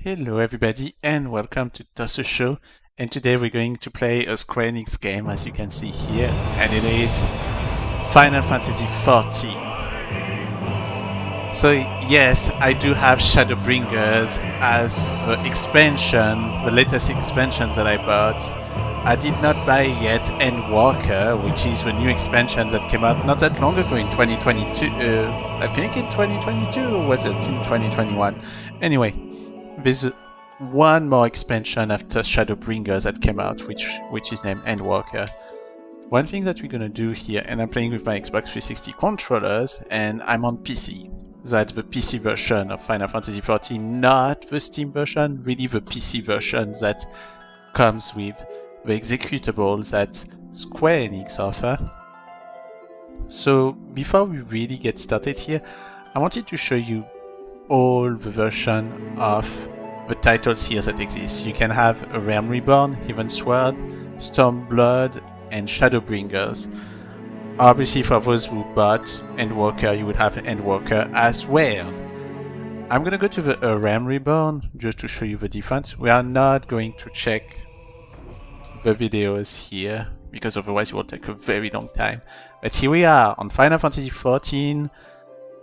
Hello everybody and welcome to tossashow, and today we're going to play a Square Enix game, as you can see here, and it is Final Fantasy XIV. So yes, I do have Shadowbringers as the expansion, the latest expansion that I bought. I did not buy yet Endwalker, which is the new expansion that came out not that long ago in 2022. I think in 2022, or was it in 2021? Anyway, there's one more expansion after Shadowbringers that came out, which is named Endwalker. One thing that we're gonna do here, and I'm playing with my Xbox 360 controllers, and I'm on PC. That's the PC version of Final Fantasy XIV, not the Steam version, really the PC version that comes with the executables that Square Enix offer. So before we really get started here, I wanted to show you all the version of the titles here that exist. You can have Au'Ra Raen Reborn, Heavensward, Stormblood, and Shadowbringers. Obviously, for those who bought Endwalker, you would have Endwalker as well. I'm gonna go to the Au'Ra Raen Reborn just to show you the difference. We are not going to check the videos here because otherwise it will take a very long time. But here we are on Final Fantasy XIV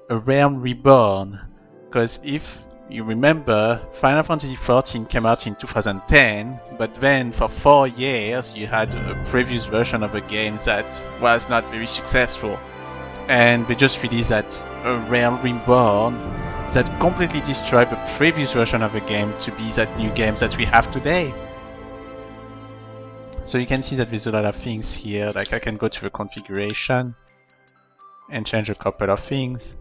Au'Ra Raen Reborn. Because if you remember, Final Fantasy XIV came out in 2010, but then for 4 years you had a previous version of a game that was not very successful. And they just released that Au'Ra Raen Reborn that completely destroyed the previous version of the game to be that new game that we have today. So you can see that there's a lot of things here, like I can go to the configuration and change a couple of things.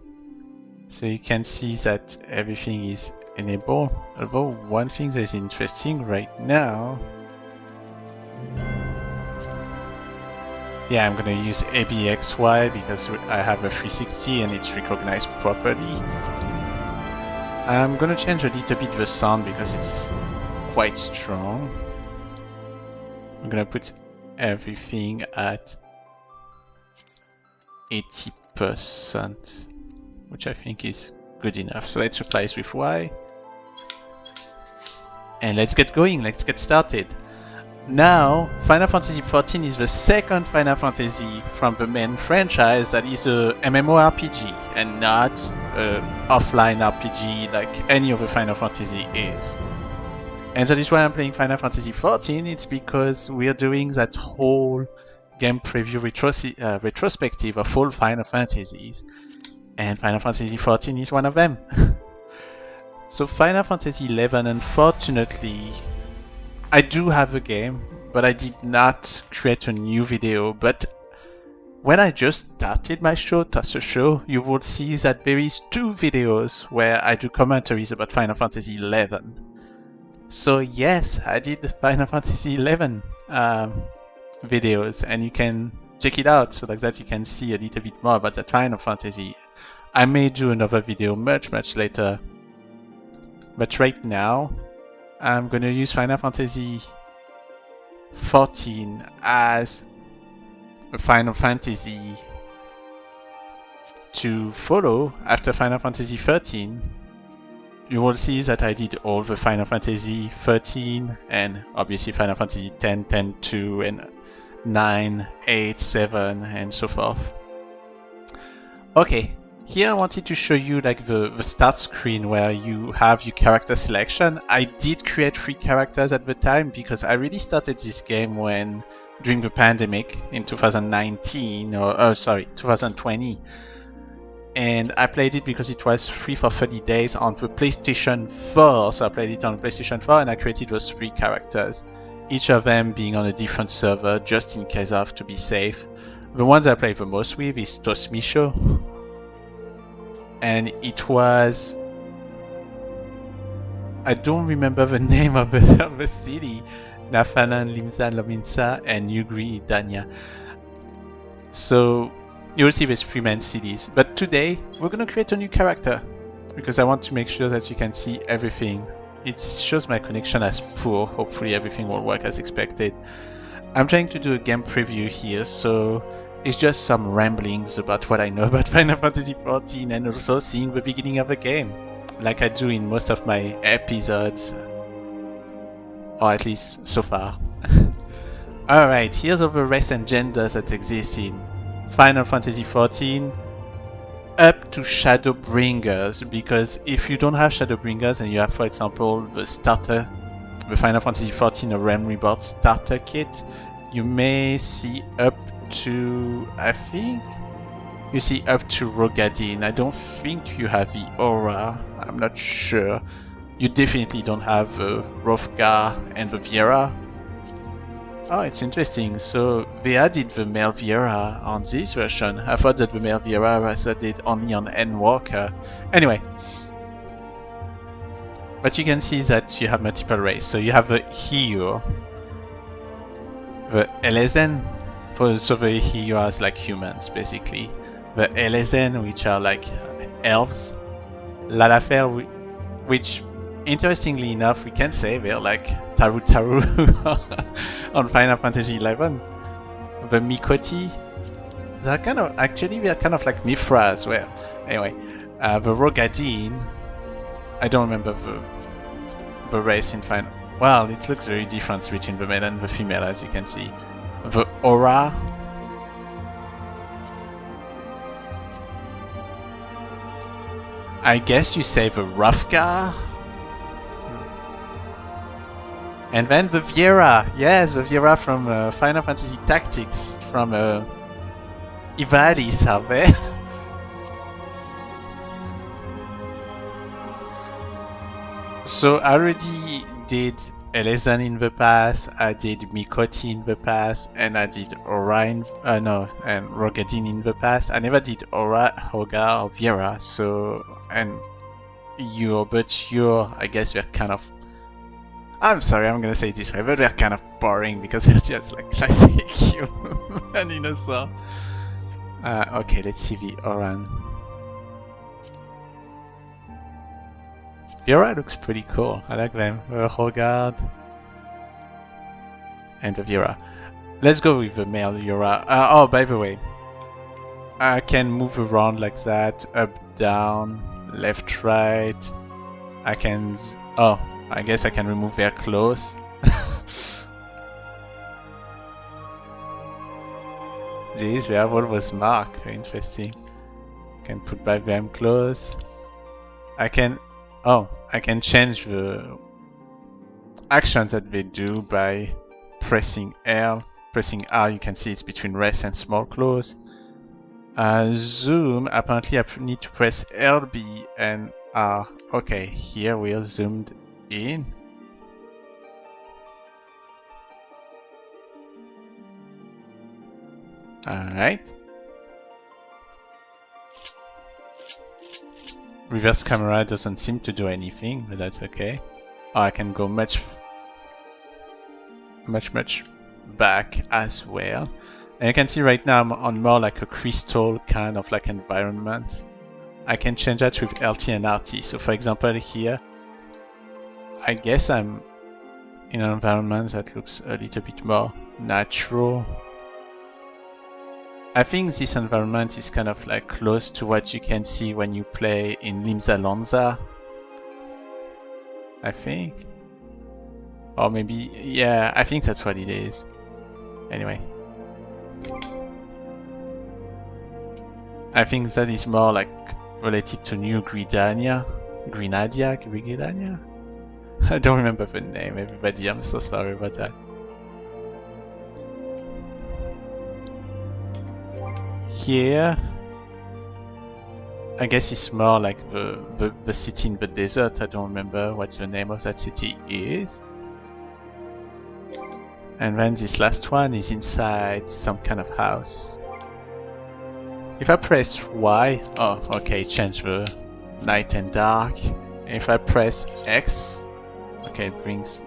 So you can see that everything is enabled, although one thing that is interesting right now, yeah, I'm gonna use ABXY because I have a 360 and it's recognized properly. I'm gonna change a little bit the sound because it's quite strong. I'm gonna put everything at 80%. Which I think is good enough. So let's replace with Y. And let's get going, let's get started. Now, Final Fantasy XIV is the second Final Fantasy from the main franchise that is a MMORPG and not an offline RPG like any other Final Fantasy is. And that is why I'm playing Final Fantasy XIV. It's because we are doing that whole game preview retrospective of all Final Fantasies. And Final Fantasy XIV is one of them. So Final Fantasy XI, unfortunately, I do have a game, but I did not create a new video. But when I just started my show, tossashow, you will see that there is 2 videos where I do commentaries about Final Fantasy XI. So yes, I did the Final Fantasy XI videos, and you can check it out, so like that you can see a little bit more about that Final Fantasy. I may do another video much later, but right now I'm gonna use Final Fantasy XIV as a Final Fantasy to follow after Final Fantasy XIII. You will see that I did all the Final Fantasy XIII and obviously Final Fantasy X, X-2 and 9, 8, 7 and so forth. Okay. Here I wanted to show you like the start screen where you have your character selection. I did create 3 characters at the time because I really started this game during the pandemic in 2019 or 2020. And I played it because it was free for 30 days on the PlayStation 4. So I played it on the PlayStation 4 and I created those 3 characters. Each of them being on a different server just in case of to be safe. The ones I play the most with is Tossashow. And it was, I don't remember the name of the city, Nafanan, Limsa Lominsa, and Ugri, Danya. So you'll see there's 3 main cities. But today we're gonna create a new character because I want to make sure that you can see everything. It shows my connection as poor. Hopefully everything will work as expected. I'm trying to do a game preview here, so it's just some ramblings about what I know about Final Fantasy XIV and also seeing the beginning of the game. like I do in most of my episodes, or at least so far. Alright, here's all the race and genders that exist in Final Fantasy XIV up to Shadowbringers, because if you don't have Shadowbringers and you have, for example, the Final Fantasy XIV A Realm Reborn starter kit, you may see up to, I think, you see up to Rogadin. I don't think you have the Au'Ra, I'm not sure. You definitely don't have the Hrothgar and the Viera. Oh, it's interesting. So they added the male Viera on this version. I thought that the male Viera was added only on Endwalker. Anyway. But you can see that you have multiple races. So you have the Hiyu, the Elezen, so the Hiyu are like humans basically. The Elezen, which are like elves. Lalafell, which interestingly enough we can say they're like Taru Taru on Final Fantasy XI. The Miqo'te, they're kind of like Mithra as well. Anyway, the Rogadin, I don't remember the race in Final. Well, it looks very different between the male and the female, as you can see. The Au'Ra, I guess you say the Hrothgar. And then the Viera, yes, the Viera from Final Fantasy Tactics, from Ivalice are there. So I already did Elezen in the past, I did Miqo'te in the past, and I did Au'Ra and Rogadin in the past. I never did Au'Ra, Hrothgar, or Viera, so, and you're, I guess they're kind of, I'm sorry, I'm gonna say it this way, but they're kind of boring because they're just like classic human dinosaur. Okay, let's see the Au'Ra. The Au'Ra looks pretty cool, I like them. The Hrothgar and the Viera. Let's go with the male Au'Ra. Oh, by the way, I can move around like that, up, down, left, right. I can, oh, I guess I can remove their clothes. Jeez, they have all those marks. Interesting. Can put back them clothes. I can change the actions that they do by pressing L. Pressing R, you can see it's between rest and small clothes. Zoom, apparently I need to press LB and R. Okay, here we're zoomed in. Alright. Reverse camera doesn't seem to do anything, but that's okay. Oh, I can go much back as well. And you can see right now I'm on more like a crystal kind of like environment. I can change that with LT and RT. So for example here, I guess I'm in an environment that looks a little bit more natural. I think this environment is kind of like close to what you can see when you play in Limsa Lominsa. I think. Or maybe, yeah, I think that's what it is. Anyway. I think that is more like related to New Gridania. Gridania? I don't remember the name, everybody, I'm so sorry about that. Here, I guess it's more like the city in the desert. I don't remember what the name of that city is. And then this last one is inside some kind of house. If I press Y, oh, okay, change the night and dark. And if I press X, okay, it brings.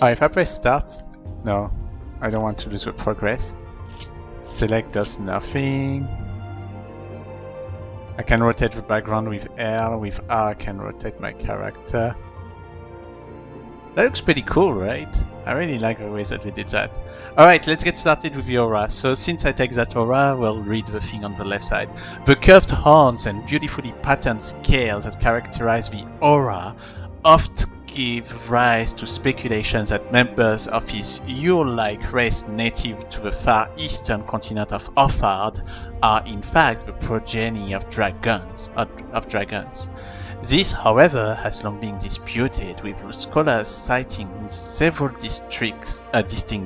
Oh, if I press start, no, I don't want to lose the progress. Select does nothing. I can rotate the background with L, with R I can rotate my character. That looks pretty cool, right? I really like the way that we did that. Alright, let's get started with the aura. So since I take that aura, we'll read the thing on the left side. The curved horns and beautifully patterned scales that characterize the aura oft give rise to speculations that members of his Yule-like race native to the far eastern continent of Offard are in fact the progeny of dragons. This, however, has long been disputed, with scholars citing several distinct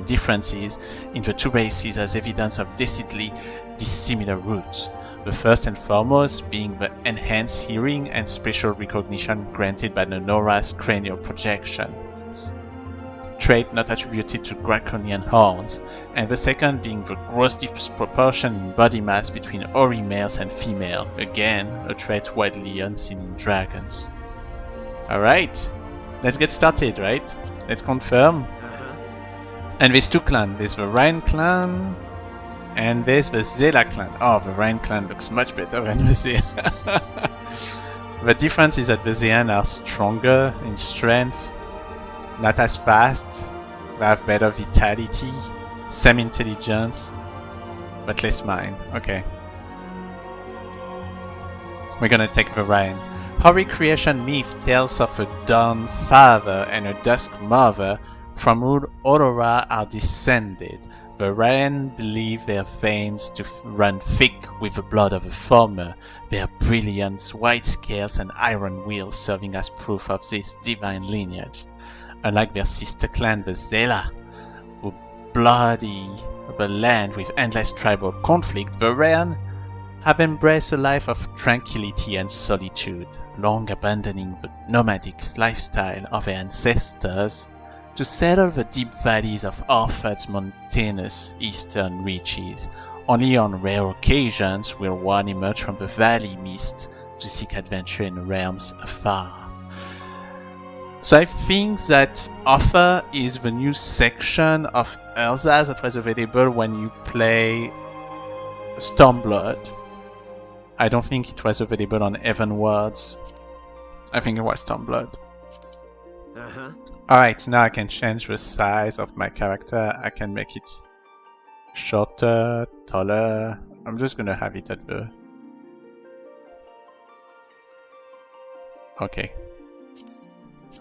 differences in the two races as evidence of decidedly dissimilar roots. The first and foremost being the enhanced hearing and spatial recognition granted by the Nora's cranial projection, trait not attributed to draconian horns, and the second being the gross disproportion in body mass between Ori males and female, again a trait widely unseen in dragons. Alright, let's get started, right? Let's confirm. And there's two clans, there's the Raen clan, and there's the Zela clan. Oh, the Raen clan looks much better than the Zean. The difference is that the Zean are stronger in strength, not as fast, they have better vitality, same intelligence, but less mind. Okay. We're gonna take the Raen. Hoary creation myth tells of a dawn father and a dusk mother from whom Au'Ra are descended. The Raen believe their veins to run thick with the blood of the former, their brilliant white scales and iron wheels serving as proof of this divine lineage. Unlike their sister clan, the Zela, who bloody the land with endless tribal conflict, the Raen have embraced a life of tranquility and solitude, long abandoning the nomadic lifestyle of their ancestors to settle the deep valleys of Orfad's mountainous eastern reaches. Only on rare occasions will one emerge from the valley mists to seek adventure in realms afar. So I think that Offer is the new section of Eorzea that was available when you play Stormblood. I don't think it was available on Heavenwards. I think it was Stormblood. Alright, now I can change the size of my character. I can make it shorter, taller. I'm just gonna have it at the... Okay.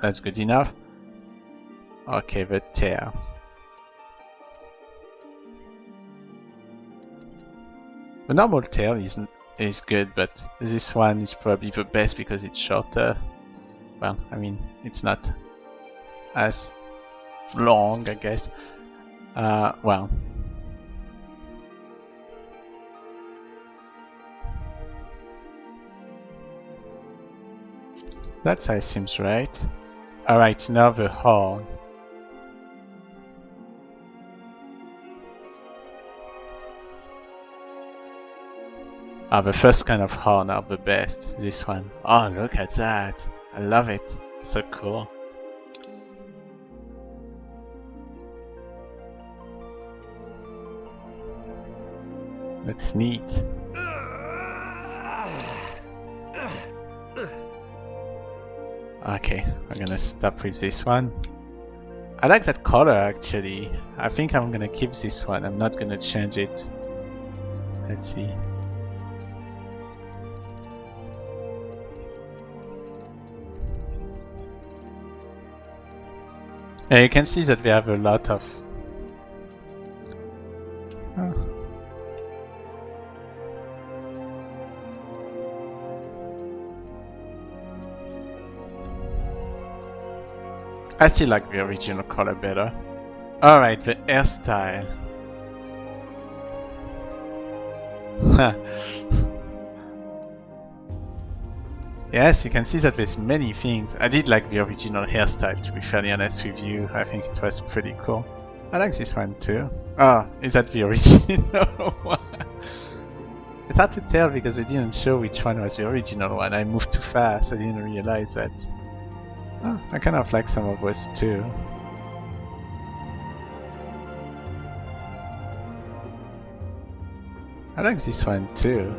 That's good enough. Okay, the tail. The normal tail is good, but this one is probably the best because it's shorter. Well, I mean, it's not as long, I guess. Well. That size seems right. Alright, now the horn. The first kind of horn are the best. This one. Oh, look at that. I love it. So cool. Looks neat. Okay, I'm gonna stop with this one. I like that color actually. I think I'm gonna keep this one. I'm not gonna change it. Let's see. Yeah, you can see that we have a lot of... I still like the original color better. Alright, the hairstyle. Yes, you can see that there's many things. I did like the original hairstyle, to be fairly honest with you. I think it was pretty cool. I like this one too. Oh, is that the original one? It's hard to tell because they didn't show which one was the original one. I moved too fast, I didn't realize that. Oh, I kind of like some of those too. I like this one too.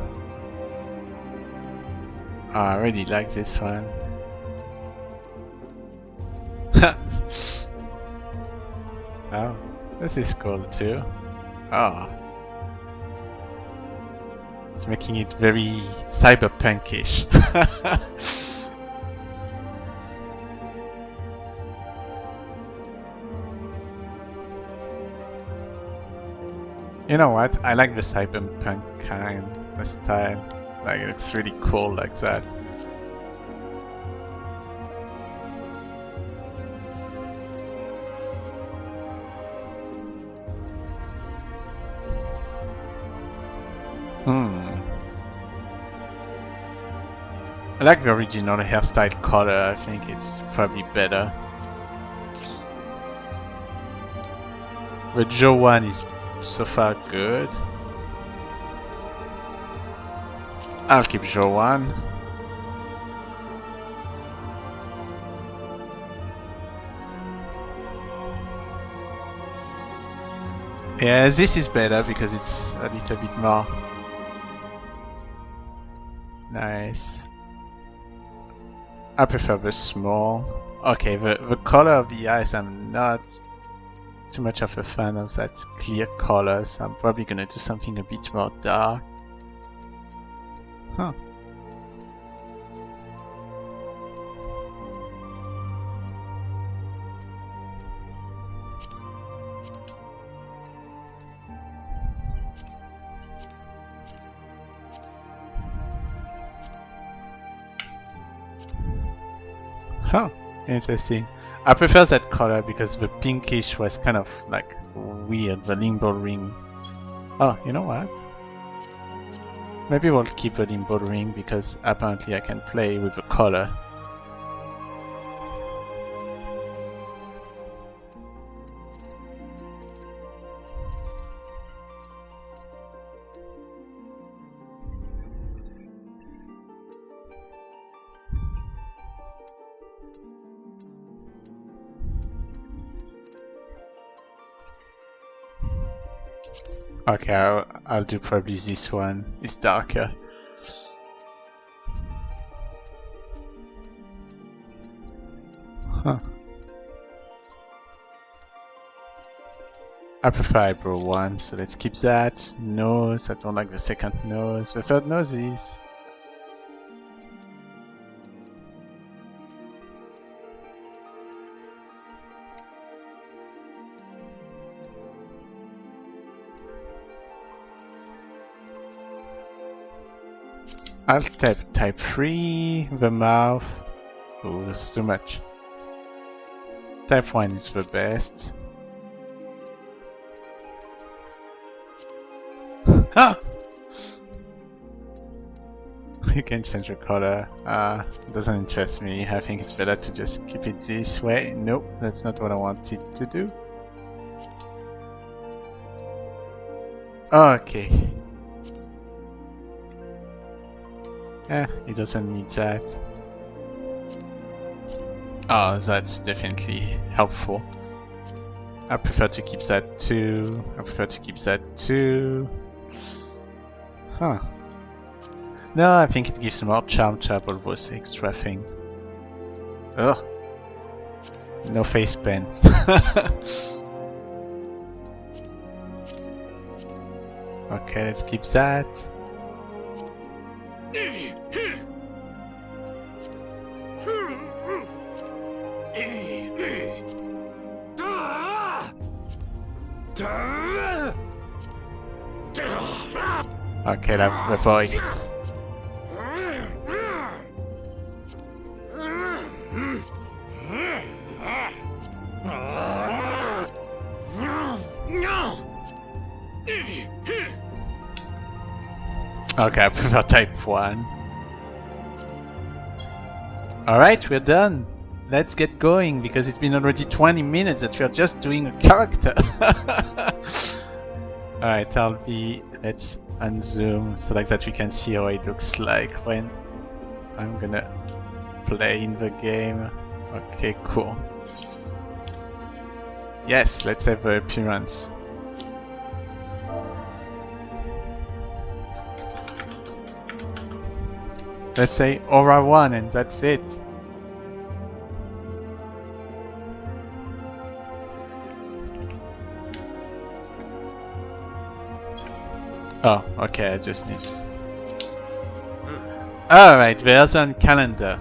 Oh, I really like this one. Oh, this is cool too. Ah. It's making it very cyberpunkish. You know what? I like the cyberpunk kind of style. Like, it looks really cool like that. I like the original hairstyle color. I think it's probably better. The Joe one is so far good. I'll keep Joe one. Yeah, this is better because it's a little bit more nice. I prefer the small. Okay, the color of the eyes, I'm not too much of a fan of that clear color, so I'm probably gonna do something a bit more dark. Huh. Huh, interesting. I prefer that color because the pinkish was kind of like weird, the limbo ring. Oh, you know what? Maybe we'll keep the limbo ring because apparently I can play with the color. Okay, I'll do probably this one. It's darker. Huh. I prefer eyebrow one, so let's keep that. Nose, I don't like the second nose. The third nose is... I'll type 3, the mouth. Oh, that's too much. Type 1 is the best. Ah! You can change the color. Doesn't interest me. I think it's better to just keep it this way. Nope, that's not what I wanted to do. Okay. Yeah, it doesn't need that. Oh, that's definitely helpful. I prefer to keep that too. I prefer to keep that too. Huh. No, I think it gives more charm to have all those extra things. Ugh. No face pen. Okay, let's keep that. Okay, the voice. Okay, I prefer type 1. Alright, we're done. Let's get going because it's been already 20 minutes that we're just doing a character. Alright, let's unzoom so like that we can see how it looks like when I'm gonna play in the game. Okay, cool. Yes, let's have the appearance. Let's say Au'Ra Raen and that's it. Oh, okay, I just need... Alright, the Eorzea calendar.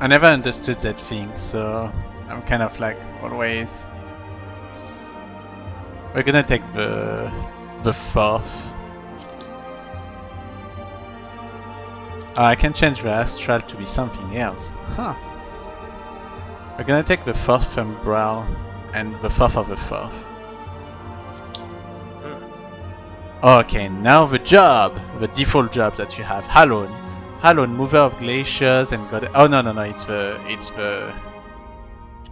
I never understood that thing, so I'm kind of like always... We're gonna take the 4th. Oh, I can change the astral to be something else. Huh. We're gonna take the 4th umbral and the 4th of the 4th. Okay, now the job! The default job that you have. Halon. Halon, mover of glaciers and god... Oh no, it's the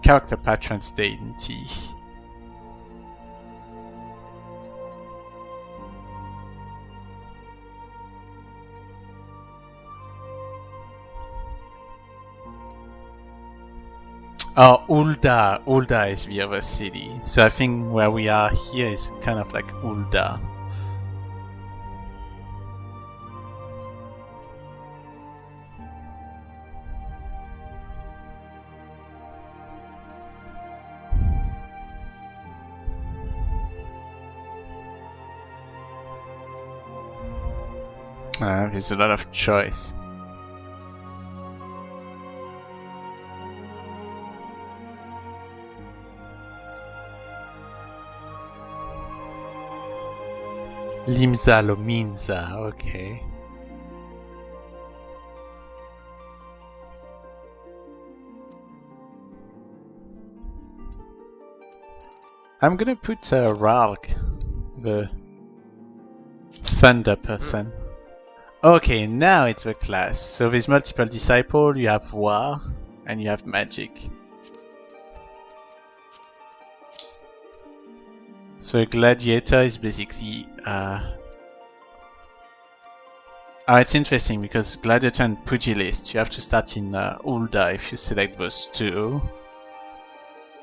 character patron's deity. Oh, Ul'dah. Ul'dah is the other city. So I think where we are here is kind of like Ul'dah. There's a lot of choice. Limsa Lominsa, okay. I'm gonna put Ralk, the thunder person. Okay, now it's the class. So there's multiple disciple, you have war, and you have magic. So a gladiator is basically... Oh, it's interesting because gladiator and pugilist, you have to start in Ul'dah if you select those two.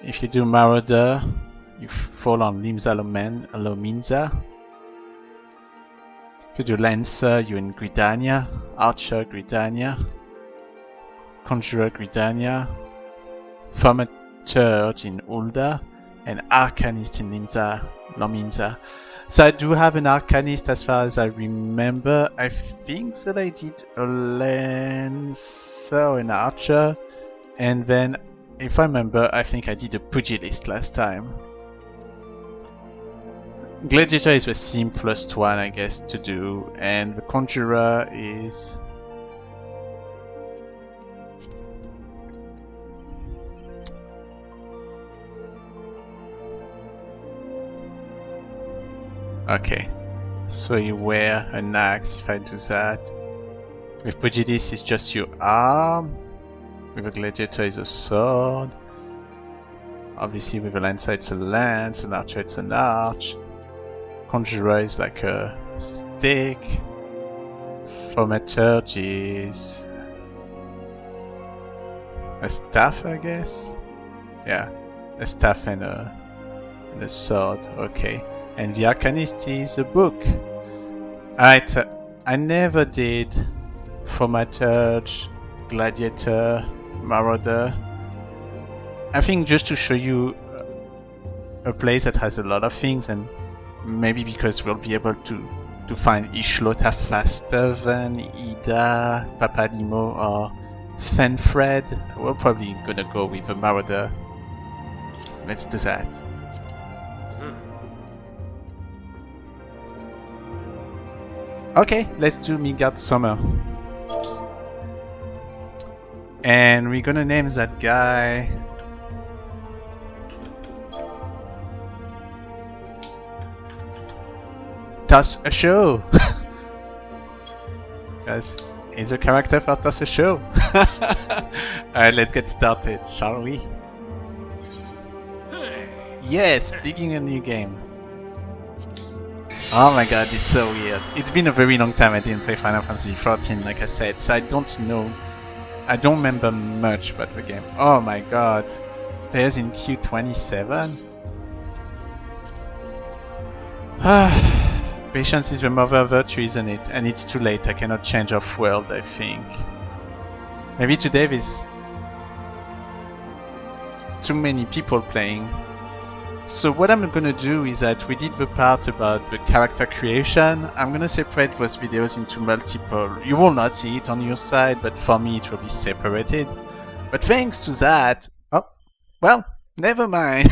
If you do marauder, you fall on Limsa Lominsa. If you do lancer, you're in Gridania. Archer, Gridania. Conjurer, Gridania. Thaumaturge in Ul'dah. And Arcanist in Limsa Lominsa. So I do have an Arcanist as far as I remember. I think that I did a Lancer or an Archer. And then, if I remember, I think I did a Pugilist last time. Gladiator is the simplest one, I guess, to do. And the Conjurer is... Okay, so you wear an axe if I do that. With Pugilist it's just your arm. With a Gladiator it's a sword. Obviously with a Lancer it's a lance, an Archer it's an arch. Conjurer is like a stick. Thaumaturge is a staff, I guess? Yeah, a staff and a sword, okay. And the Arcanist is a book. Alright, I never did Thaumaturge, Gladiator, Marauder. I think just to show you a place that has a lot of things, and maybe because we'll be able to find Ishlota faster than Ida, Papadimo, or Fenfred, we're probably gonna go with a Marauder. Let's do that. Okay, let's do Midgard Summer. And we're gonna name that guy... Tossashow! Because he's a character for Tossashow. Alright, let's get started, shall we? Yes, beginning a new game. Oh my god, it's so weird. It's been a very long time I didn't play Final Fantasy XIV, like I said, so I don't know. I don't remember much about the game. Oh my god. Players in Q27? Patience is the mother of virtue, isn't it? And it's too late, I cannot change off world, I think. Maybe today there's too many people playing. So what I'm gonna do is that we did the part about the character creation. I'm gonna separate those videos into multiple. You will not see it on your side, but for me it will be separated. But thanks to that, oh, well, never mind.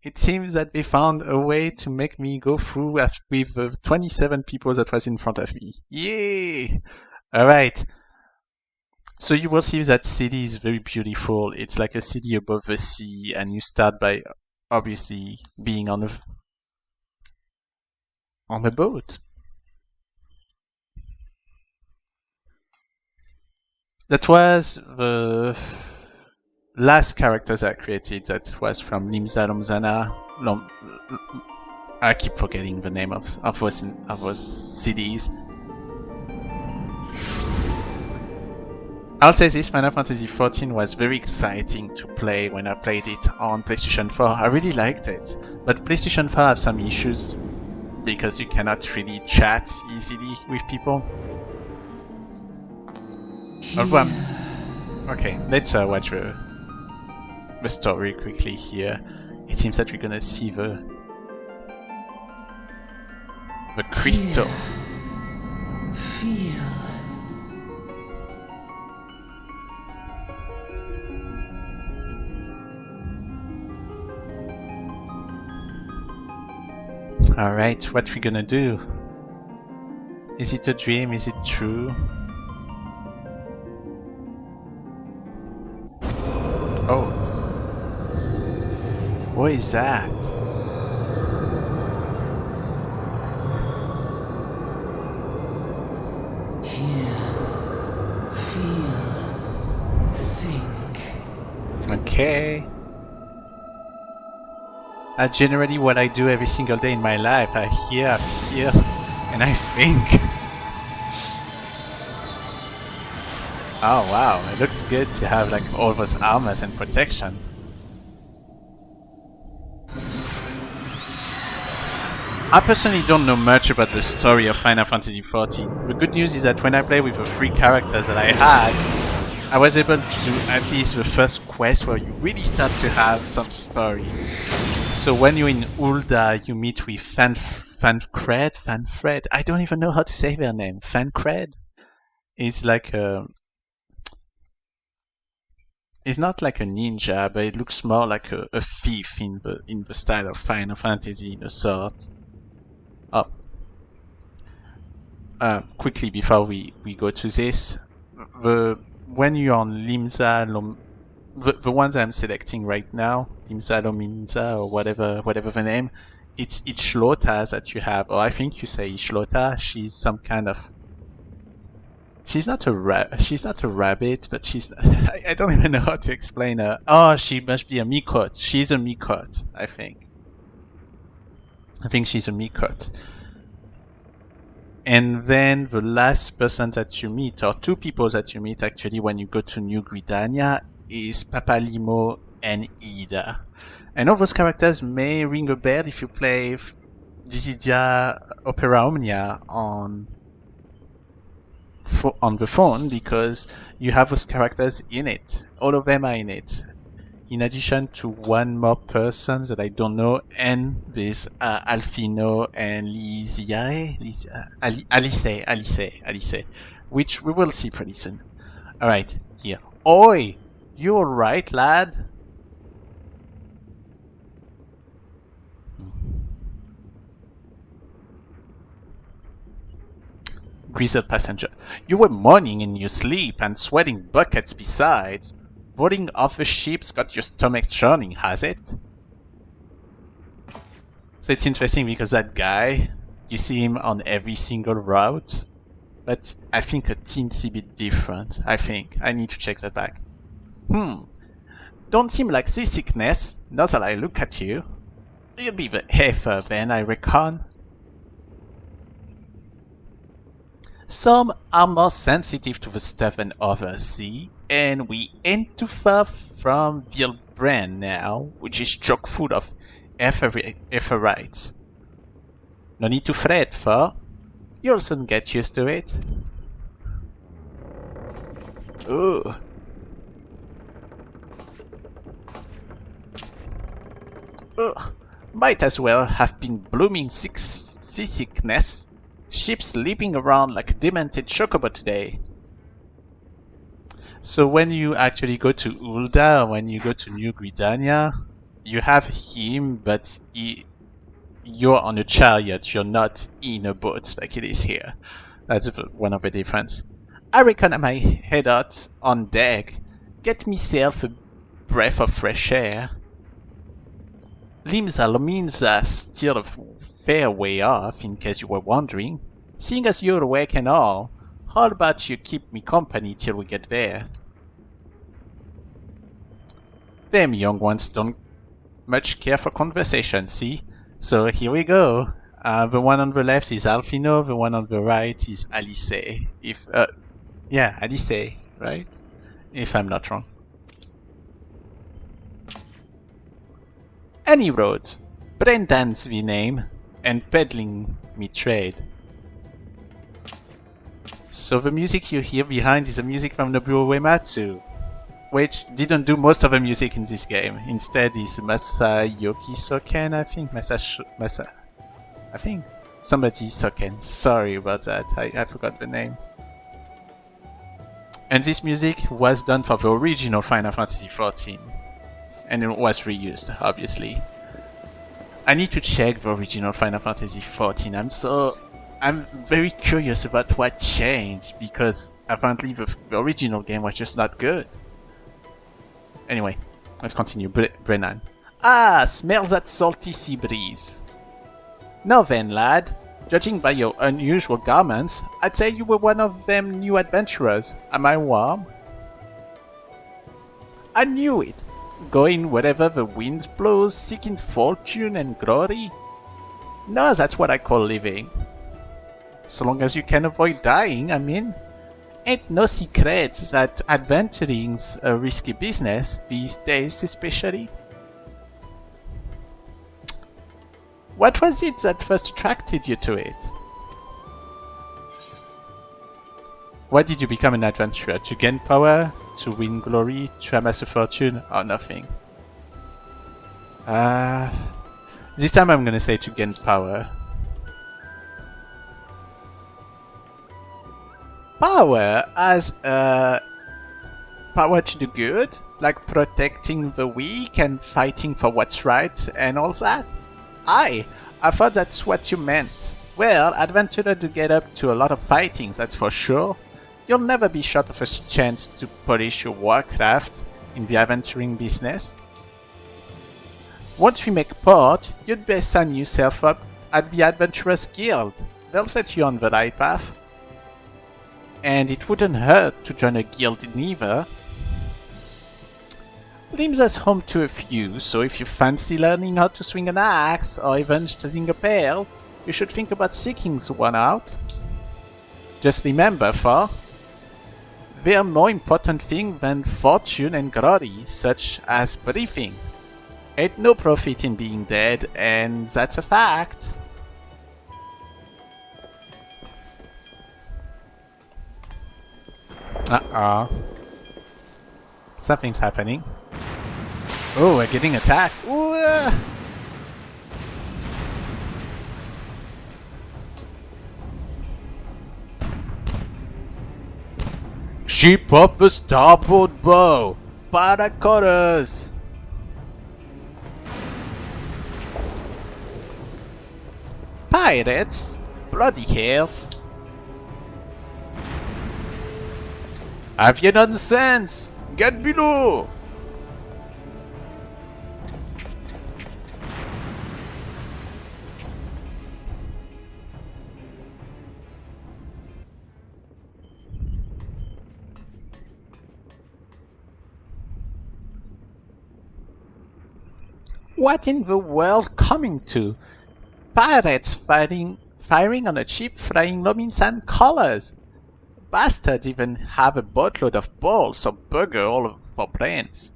It seems that they found a way to make me go through with the 27 people that was in front of me. Yay! Alright. So you will see that city is very beautiful. It's like a city above the sea, and you start by obviously being on a boat. That was the last characters I created. That was from Limsa Lominsa. I keep forgetting the name of those cities. I'll say this, Final Fantasy XIV was very exciting to play when I played it on PlayStation 4. I really liked it. But PlayStation 4 have some issues because you cannot really chat easily with people. Okay, let's watch the story quickly here. It seems that we're gonna see the crystal. Feel. Alright, what we gonna do? Is it a dream? Is it true? Oh. What is that? Hear. Feel. Think. Okay. Generally what I do every single day in my life, I hear, and I think. Oh wow, it looks good to have like all those armors and protection. I personally don't know much about the story of Final Fantasy XIV. The good news is that when I play with the 3 characters that I had, I was able to do at least the first quest where you really start to have some story. So when you're in Ul'dah, you meet with Fanfred. I don't even know how to say their name. Fanfred is like a. It's not like a ninja, but it looks more like a thief in the style of Final Fantasy, in a sort. Oh. Quickly before we go to this, when you're on Limsa Lominsa. The ones I'm selecting right now, Limsa Lominsa or whatever the name, it's Ishlota that you have, or I think you say Ishlota. She's some kind of. She's not a rabbit, but she's. I don't even know how to explain her. Oh, she must be a Miqot. She's a Miqot, I think. I think she's a Miqot. And then the last person that you meet, or 2 people that you meet actually when you go to New Gridania, is Papalimo and Ida. And all those characters may ring a bell if you play Dissidia Au'Ra Raen on the phone, because you have those characters in it. All of them are in it. In addition to one more person that I don't know, and there's Alfino and Alice, which we will see pretty soon. Alright, here. Oi! You alright, lad? Grizzled passenger. You were moaning in your sleep and sweating buckets besides. Boarding off the ship's got your stomach churning, has it? So it's interesting because that guy, you see him on every single route, but I think a teensy bit different. I think. I need to check that back. Don't seem like seasickness, now that I look at you. You'll be the heifer then, I reckon. Some are more sensitive to the stuff than others, see? And we ain't too far from Vilbran now, which is chock full of Etherites. No need to fret, for you'll soon get used to it. Ooh. Ugh, might as well have been blooming seasickness. Ships leaping around like a demented chocobo today. So when you actually go to Ul'dah, when you go to New Gridania, you have him, but you're on a chariot, you're not in a boat like it is here. That's one of the difference. I reckon I might head out on deck, get myself a breath of fresh air. Limsa Lominsa still a fair way off, in case you were wondering. Seeing as you're awake and all, how about you keep me company till we get there? Them young ones don't much care for conversation, see? So here we go. The one on the left is Alfino, the one on the right is Alice. Alice, right? If I'm not wrong. Any road, Brendan's the name, and peddling me trade. So the music you hear behind is the music from Nobuo Uematsu, which didn't do most of the music in this game. Instead is Masayoki Soken, I think. I think. Somebody Soken. Sorry about that, I forgot the name. And this music was done for the original Final Fantasy XIV. And it was reused, obviously. I need to check the original Final Fantasy XIV. I'm very curious about what changed, because apparently the original game was just not good. Anyway, let's continue. Brennan. Ah, smells that salty sea breeze. Now then, lad, judging by your unusual garments, I'd say you were one of them new adventurers. Am I warm? I knew it. Going wherever the wind blows, seeking fortune and glory. No, that's what I call living. So long as you can avoid dying, I mean. Ain't no secret that adventuring's a risky business, these days especially. What was it that first attracted you to it? Why did you become an adventurer? To gain power? To win glory? To amass a fortune? Or nothing? This time I'm gonna say to gain power. Power as power to do good? Like protecting the weak and fighting for what's right and all that? I thought that's what you meant. Well, adventurer do get up to a lot of fighting, that's for sure. You'll never be short of a chance to polish your warcraft in the adventuring business. Once we make port, you'd best sign yourself up at the Adventurers Guild. They'll set you on the right path. And it wouldn't hurt to join a guild neither. Limsa's home to a few, so if you fancy learning how to swing an axe or even sing a pail, you should think about seeking one out. Just remember, there are more important things than fortune and glory, such as briefing. Ain't no profit in being dead, and that's a fact. Something's happening. Oh, we're getting attacked. Ooh. Ship up the starboard bow! Para quarters! Pirates? Bloody hells! Have you nonsense? Get below! What in the world coming to? Pirates firing on a ship flying Lominsan colors. Bastards even have a boatload of balls, so bugger all for brains.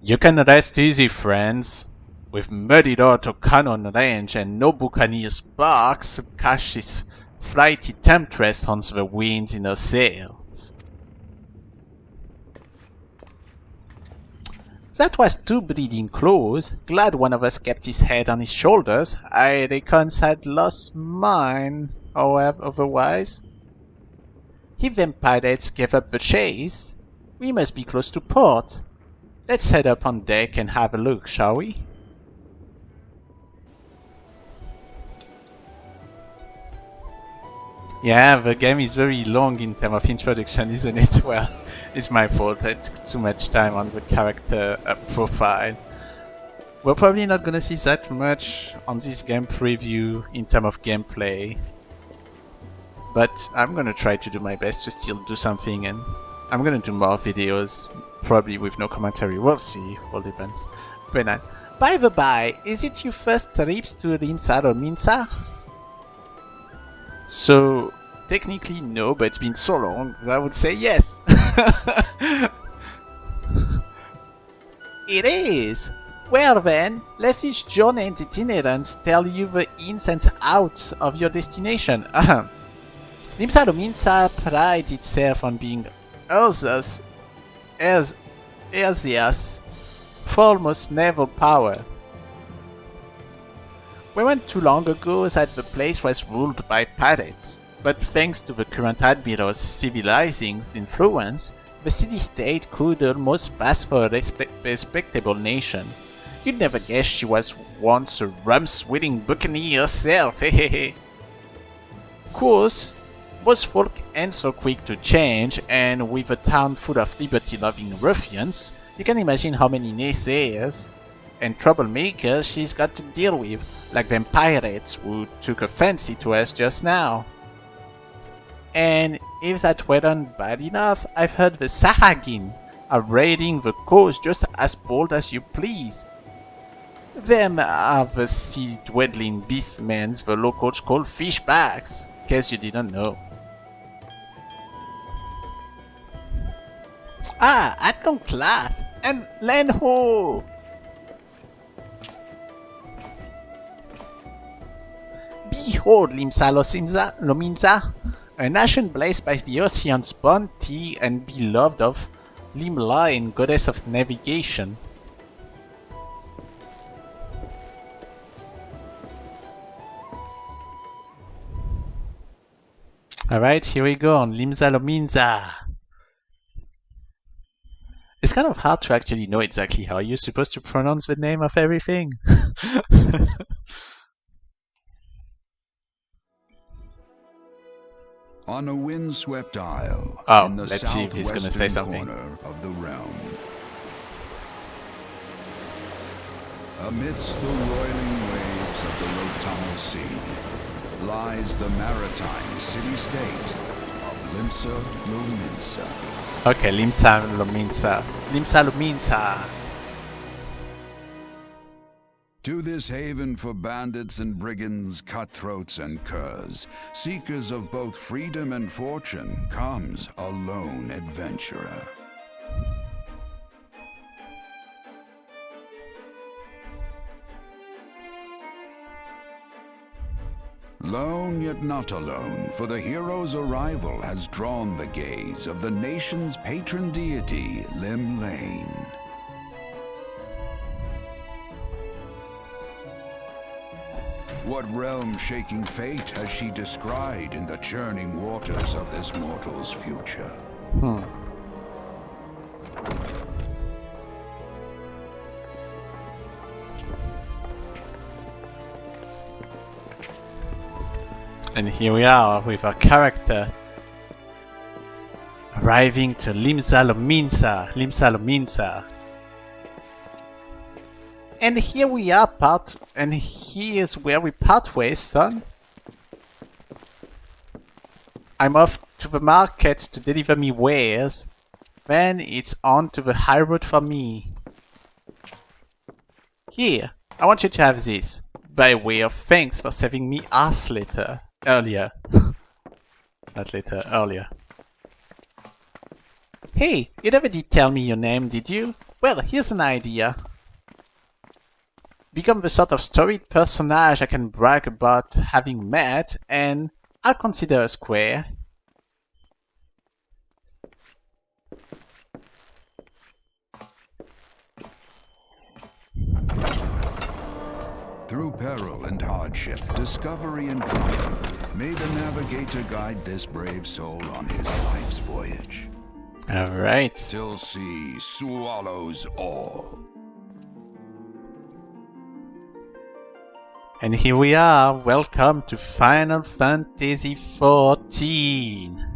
You can rest easy, friends. With muddied auto-cannon range and no buccaneer's barks, Kash's flighty temptress hunts the winds in her sails. That was two bleeding claws. Glad one of us kept his head on his shoulders. I reckon I'd lost mine, however, otherwise. If them pirates gave up the chase, we must be close to port. Let's head up on deck and have a look, shall we? Yeah, the game is very long in terms of introduction, isn't it? Well, it's my fault. I took too much time on the character profile. We're probably not gonna see that much on this game preview in terms of gameplay. But I'm gonna try to do my best to still do something, and I'm gonna do more videos, probably with no commentary. We'll see, all depends. Very nice. By the by, is it your first trips to Limsa Lominsa? So, technically no, but it's been so long that I would say yes. It is! Well then, let this journey and itinerants tell you the ins and outs of your destination. Limsa Lominsa prides itself on being Eorzea's foremost naval power. We went too long ago that the place was ruled by pirates, but thanks to the current admiral's civilizing influence, the city-state could almost pass for a respectable nation. You'd never guess she was once a rum-swilling buccaneer herself, hehehe. Course, most folk ain't so quick to change, and with a town full of liberty-loving ruffians, you can imagine how many naysayers and troublemakers she's got to deal with, like them pirates who took a fancy to us just now. And if that weren't bad enough, I've heard the Sahagin are raiding the coast just as bold as you please. Them are the sea-dwelling beastmen the locals call fishbacks, in case you didn't know. Ah, at long class, and land ho! Behold Limsa Lominsa, a nation blessed by the ocean's bounty and beloved of Limla, goddess of navigation. Alright, here we go on Limsa Lominsa. It's kind of hard to actually know exactly how you're supposed to pronounce the name of everything. On a windswept isle in the let's see if he's gonna say something. corner of the realm. Amidst the roiling waves of the Lotama Sea lies the maritime city-state of Limsa Lominsa. Okay, Limsa Lominsa. Limsa Lominsa. To this haven for bandits and brigands, cutthroats and curs, seekers of both freedom and fortune, comes a lone adventurer. Lone yet not alone, for the hero's arrival has drawn the gaze of the nation's patron deity, Limlane. What realm-shaking fate has she descried in the churning waters of this mortal's future? And here we are with our character arriving to Limsa Lominsa. And here we are here's where we part ways, son. I'm off to the market to deliver me wares. Then it's on to the high road for me. Here, I want you to have this, by way of thanks for saving me ass earlier. Not later, earlier. Hey, you never did tell me your name, did you? Well, here's an idea. Become the sort of storied personage I can brag about having met, and I'll consider a square. Through peril and hardship, discovery and triumph, may the navigator guide this brave soul on his life's voyage. Alright. Till sea swallows all. And here we are. Welcome to Final Fantasy XIV.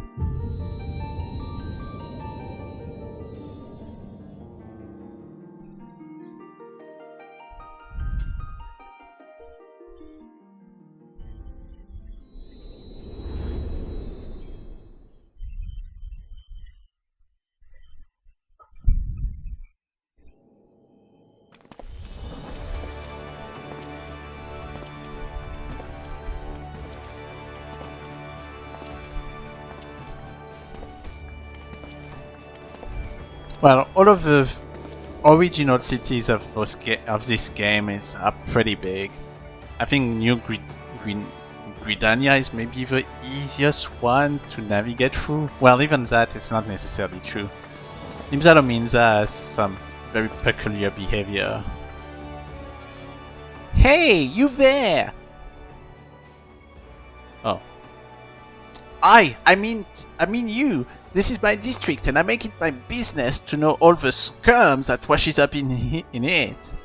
Well, all of the original cities of this game are pretty big. I think New Gridania is maybe the easiest one to navigate through. Well, even that is not necessarily true. Limsa Lominsa has some very peculiar behavior. Hey, you there! Oh. I mean you! This is my district, and I make it my business to know all the scums that washes up in it.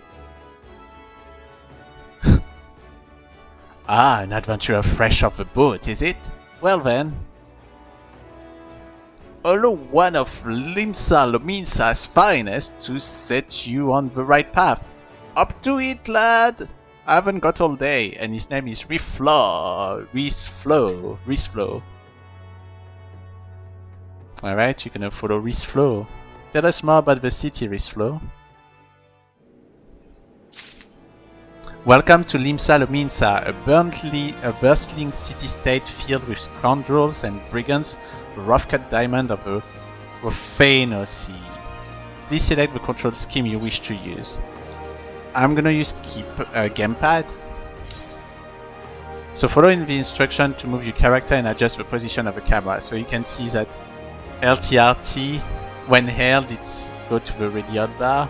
Ah, an adventurer fresh off the boat, is it? Well then. Allow one of Limsa Lominsa's finest to set you on the right path. Up to it, lad! I haven't got all day, and his name is Riflo. Alright, you're gonna follow Riflo. Tell us more about the city, Riflo. Welcome to Limsa Lominsa, a bustling city-state filled with scoundrels and brigands, the rough-cut diamond of the Sea. Please select the control scheme you wish to use. I'm gonna use gamepad. So following the instruction to move your character and adjust the position of the camera. So you can see that LTRT, when held, it's go to the ready hotbar.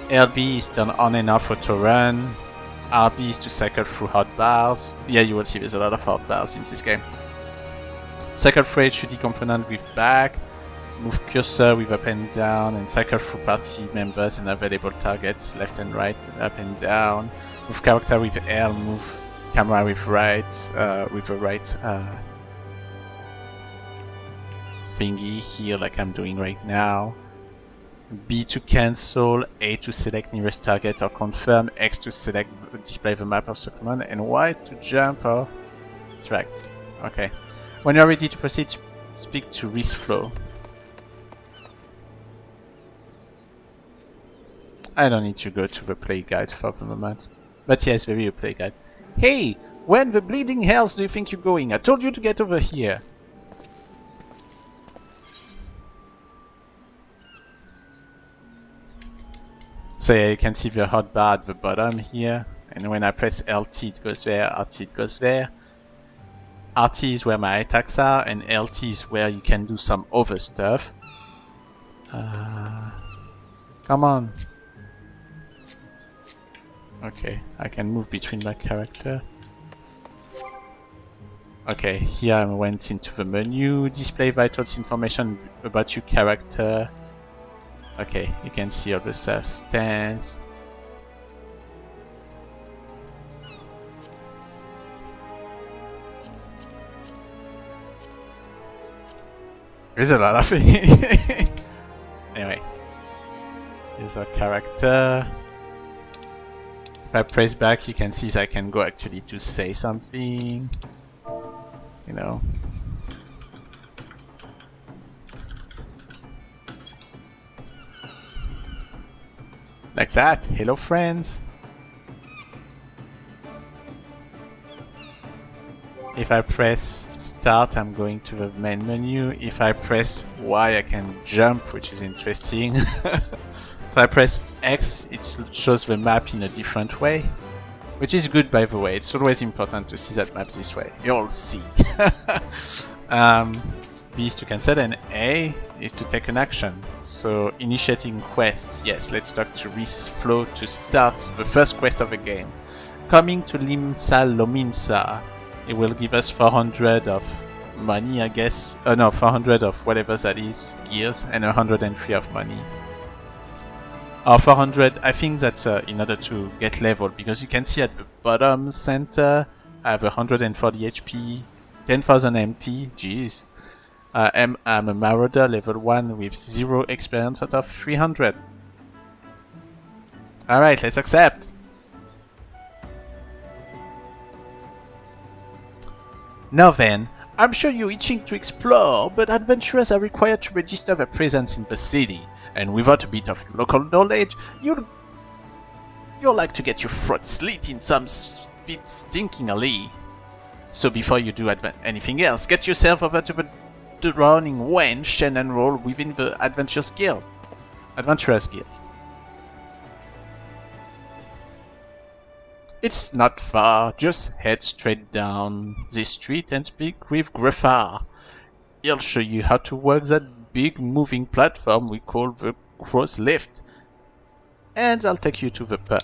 LB is turn on and off auto run. RB is to cycle through hotbars. Yeah, you will see there's a lot of hotbars in this game. Cycle through HUD component with back. Move cursor with up and down, and cycle through party members and available targets left and right, up and down. Move character with L, move camera with right, with the right thingy here, like I'm doing right now. B to cancel, A to select nearest target or confirm, X to select display the map of the command, and Y to jump or interact. Okay. When you're ready to proceed, speak to Riflo. I don't need to go to the play guide for the moment. But yes, there is a play guide. Hey! Where in the bleeding hells do you think you're going? I told you to get over here. So yeah, you can see the hotbar at the bottom here. And when I press LT it goes there, RT it goes there. RT is where my attacks are, and LT is where you can do some other stuff. Come on. Okay, I can move between my character. Okay, here I went into the menu, display vitals information about your character. Okay, you can see all the stuff, stance. There's a lot of it. Anyway, here's our character. If I press back, you can see that I can go actually to say something. You know. Like that. Hello, friends. If I press start, I'm going to the main menu. If I press Y, I can jump, which is interesting. If I press X, it shows the map in a different way, which is good, by the way. It's always important to see that map this way. You'll see. B is to cancel, and A is to take an action. So initiating quest. Yes, let's talk to Riflo to start the first quest of the game. coming to Limsa Lominsa. It will give us 400 of money, I guess. No, 400 of whatever that is, gears, and 103 of money. Or 400, I think that's in order to get level, because you can see at the bottom center, I have 140 HP, 10,000 MP, jeez. I'm a marauder level 1 with 0 experience out of 300. Alright, let's accept. Now then, I'm sure you're itching to explore, but adventurers are required to register their presence in the city, and without a bit of local knowledge, you'll like to get your throat slit in some bit stinkingly. So before you do anything else, get yourself over to the drowning wench and enroll within the Adventurers Guild. It's not far, just head straight down this street and speak with Greffar. He'll show you how to work that big moving platform we call the cross lift. And I'll take you to the pub.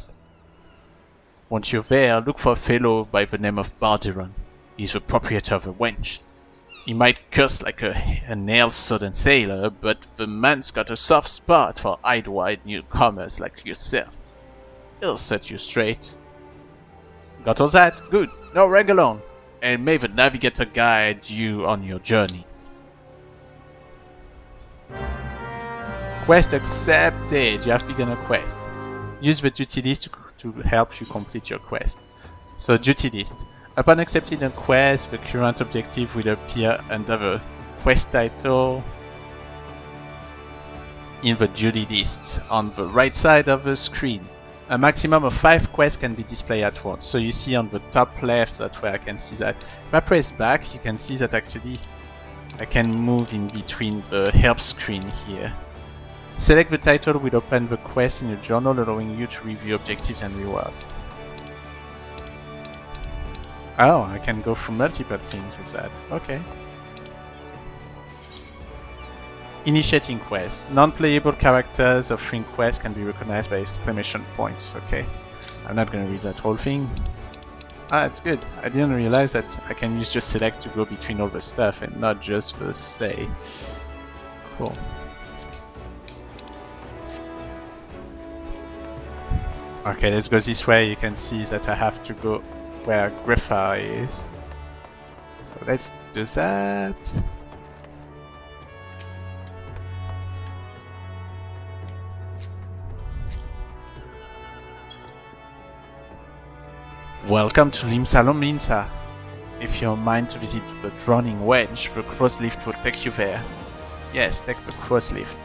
Once you're there, look for a fellow by the name of Barderon. He's the proprietor of the wench. He might curse like a nail-sodden sailor, but the man's got a soft spot for idle-eyed newcomers like yourself. He'll set you straight. Got all that? Good. Now rang along, and may the navigator guide you on your journey. Quest accepted. You have begun a quest. Use the duty list to help you complete your quest. So duty list. Upon accepting a quest, the current objective will appear under the quest title in the duty list on the right side of the screen. A maximum of 5 quests can be displayed at once. So you see on the top left, that's where I can see that. If I press back, you can see that actually I can move in between the help screen here. Select the title will open the quest in your journal, allowing you to review objectives and rewards. Oh, I can go through multiple things with that. Okay. Initiating quest. Non-playable characters offering quests can be recognized by exclamation points. Okay. I'm not going to read that whole thing. Ah, it's good. I didn't realize that I can use just select to go between all the stuff and not just the say. Cool. Okay, let's go this way. You can see that I have to go where Greffar is. So let's do that. Welcome to Limsa Lominsa. If you're mind to visit the drowning wench, the cross lift will take you there. Yes, take the cross lift.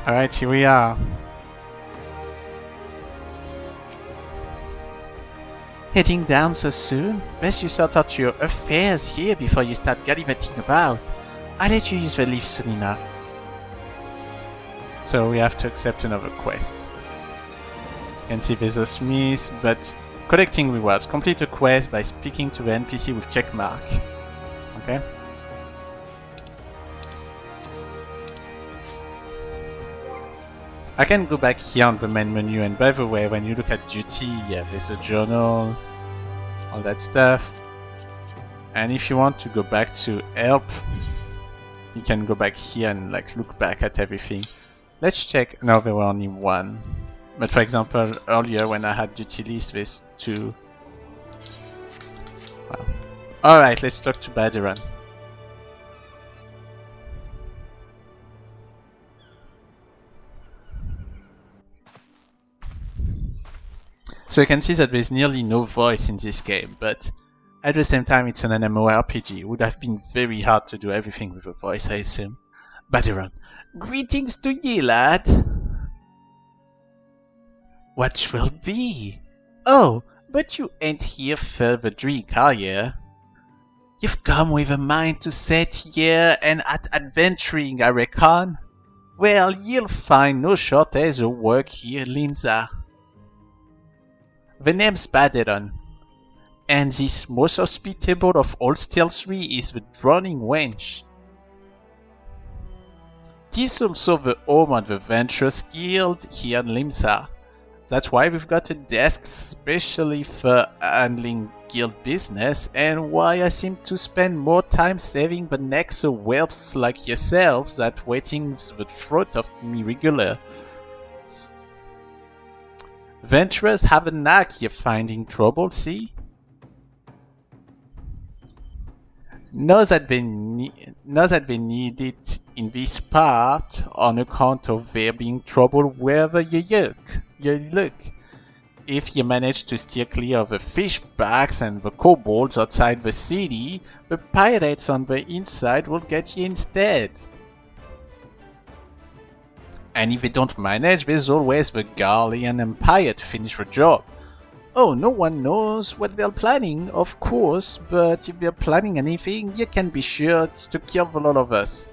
Alright, here we are. Heading down so soon? Best you sort out your affairs here before you start gallivanting about. I'll let you use the lift soon enough. So we have to accept another quest. You can see there's a smith, but collecting rewards. Complete a quest by speaking to the NPC with check mark. Okay. I can go back here on the main menu, and by the way, when you look at duty, yeah, there's a journal, all that stuff. And if you want to go back to help, you can go back here and like look back at everything. Let's check. No, there were only one. But for example, earlier when I had duty list, there's 2. Wow. Alright, let's talk to Barderon. So you can see that there's nearly no voice in this game, but at the same time it's an MMORPG. It would have been very hard to do everything with a voice, I assume. Barderon. Greetings to ye, lad. What will be? Oh, but you ain't here for the drink, are you? You've come with a mind to set here and at adventuring, I reckon. Well, you'll find no shortage of work here, Limsa. The name's Barderon, and this most hospitable of all still 3 is the drowning wench. This is also the home of the Venturers Guild here in Limsa. That's why we've got a desk specially for handling guild business, and why I seem to spend more time saving the necks of whelps like yourselves than waiting with the throat of me regular. Venturers have a knack of finding trouble, see? Know that they need it in this part on account of there being trouble wherever you look. If you manage to steer clear of the fishbacks and the kobolds outside the city, the pirates on the inside will get you instead. And if they don't manage, there's always the Garlean Empire to finish the job. Oh, no one knows what they're planning, of course, but if they're planning anything, you can be sure it's to kill the lot of us.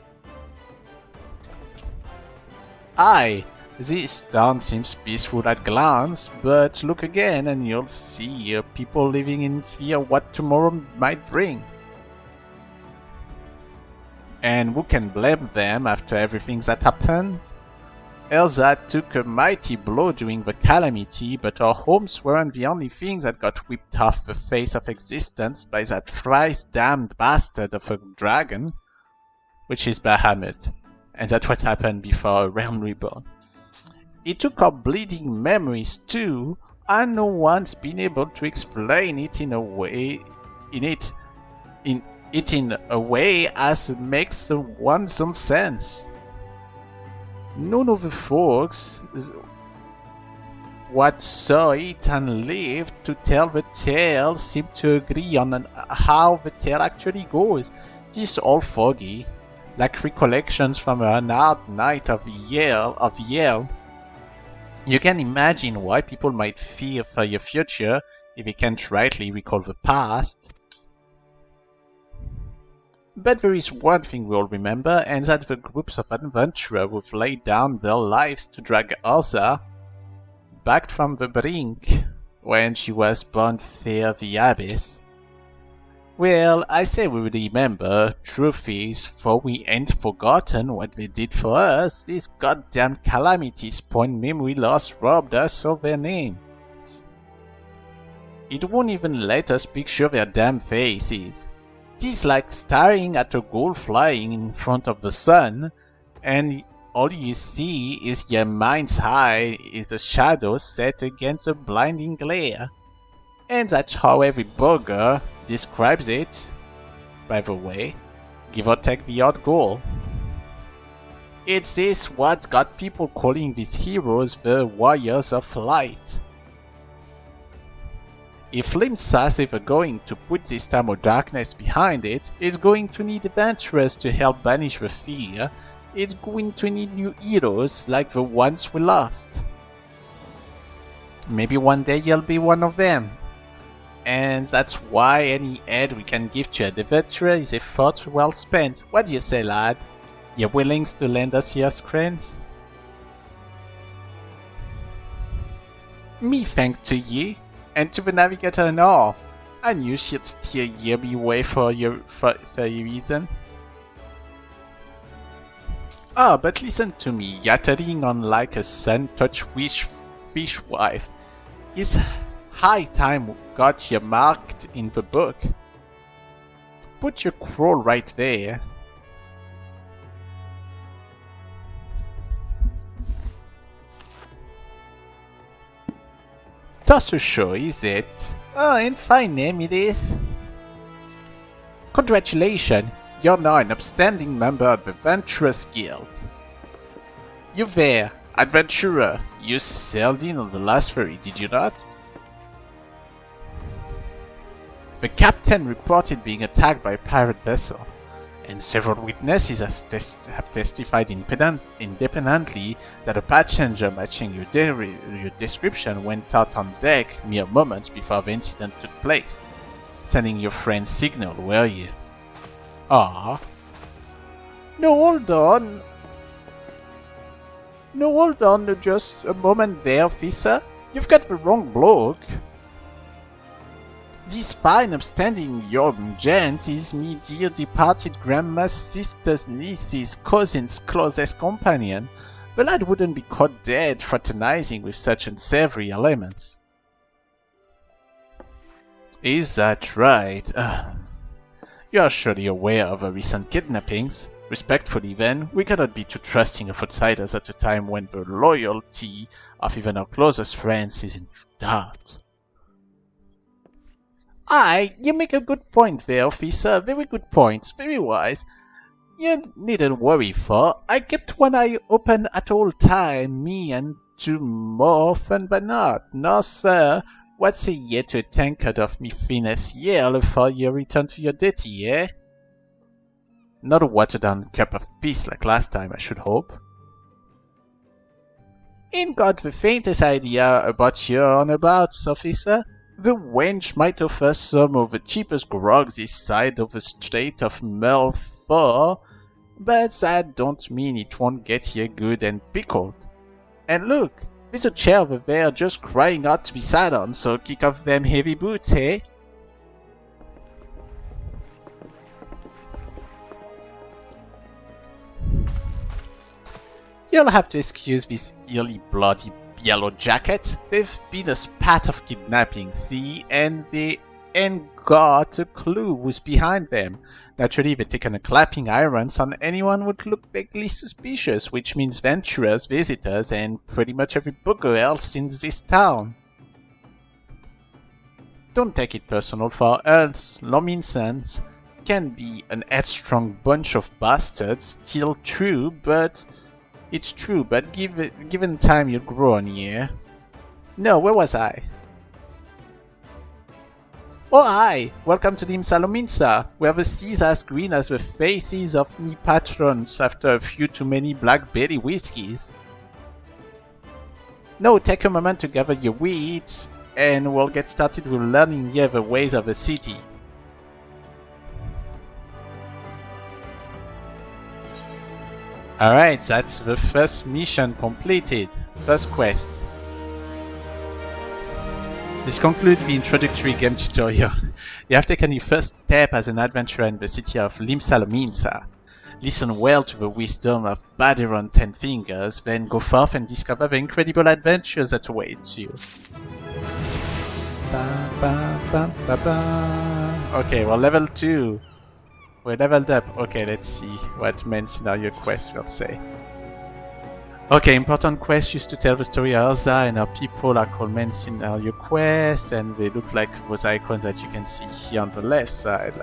Aye, this town seems peaceful at glance, but look again and you'll see people living in fear what tomorrow might bring. And who can blame them after everything that happened? Eorzea took a mighty blow during the calamity, but our homes weren't the only things that got whipped off the face of existence by that thrice-damned bastard of a dragon, which is Bahamut, and that's what happened before a realm reborn. It took our bleeding memories too, and no one's been able to explain it in a way as makes some sense. None of the folks what saw it and lived to tell the tale seem to agree on how the tale actually goes. It is all foggy, like recollections from an hard night of Yale. You can imagine why people might fear for your future if they can't rightly recall the past. But there is one thing we all remember, and that the groups of adventurers who've laid down their lives to drag Eorzea back from the brink when she was born fair the abyss. Well, I say we remember. Truth is, for we ain't forgotten what they did for us. This goddamn calamity spawned memory loss robbed us of their names. It won't even let us picture their damn faces. It is like staring at a goal flying in front of the sun, and all you see is your mind's eye is a shadow set against a blinding glare. And that's how every bugger describes it, by the way, give or take the odd goal. It's this what got people calling these heroes the Warriors of Light. If Limsa's ever going to put this time of darkness behind it, it's going to need adventurers to help banish the fear. It's going to need new heroes like the ones we lost. Maybe one day you'll be one of them. And that's why any aid we can give to an adventurer is a thought well spent. What do you say, lad? You willing to lend us your screens? Me thank to ye. And to the navigator and all. I knew she'd steer ye me way for your reason. Ah, but listen to me, yattering on like a sun-touched fishwife. It's high time we got you marked in the book. Put your scroll right there. Tossashow, is it? Oh, and fine name it is. Congratulations, you're now an upstanding member of the Venturers Guild. You there, adventurer, you sailed in on the last ferry, did you not? The captain reported being attacked by a pirate vessel, and several witnesses have testified independently that a passenger matching your description went out on deck mere moments before the incident took place, sending your friend signal, were you? Ah. No, hold on. No, hold on just a moment there, officer. You've got the wrong bloke. This fine upstanding young gent is me dear departed grandma's sister's niece's cousin's closest companion. The lad wouldn't be caught dead fraternizing with such unsavory elements. Is that right? You are surely aware of the recent kidnappings. Respectfully then, we cannot be too trusting of outsiders at a time when the loyalty of even our closest friends is in doubt. Aye, you make a good point there, officer. Very good points. Very wise. You needn't worry, for I kept one eye open at all time, me and do more often than not. No, sir. What say ye to a tankard of me finest ale for you return to your duty, eh? Not a watered-down cup of peace like last time, I should hope. Ain't got the faintest idea about your on abouts, officer. The wench might offer some of the cheapest grog this side of the Strait of Melfor, but that don't mean it won't get here good and pickled. And look, there's a chair over there just crying out to be sat on, so kick off them heavy boots, eh? You'll have to excuse this eerily bloody yellow jacket. They've been a spat of kidnapping, see, and they ain't got a clue who's behind them. Naturally, they've taken a clapping irons on anyone who would look vaguely suspicious, which means venturers, visitors, and pretty much every booger else in this town. Don't take it personal, for us Lominsans can be an headstrong bunch of bastards, still true, but... It's true, but given time you'll grow on here. No, where was I? Oh hi! Welcome to Limsa Lominsa, where the seas are as green as the faces of me patrons after a few too many blackberry whiskies. Now take a moment to gather your wits, and we'll get started with learning here the ways of the city. Alright, that's the first mission completed. First quest. This concludes the introductory game tutorial. You have taken your first step as an adventurer in the city of Limsa Lominsa. Listen well to the wisdom of Baderon Ten Fingers, then go forth and discover the incredible adventures that await you. Okay, we're level 2. We're leveled up. Okay, let's see what main scenario quest will say. Okay, important quests used to tell the story of Eorzea and our people are called main scenario quests, and they look like those icons that you can see here on the left side.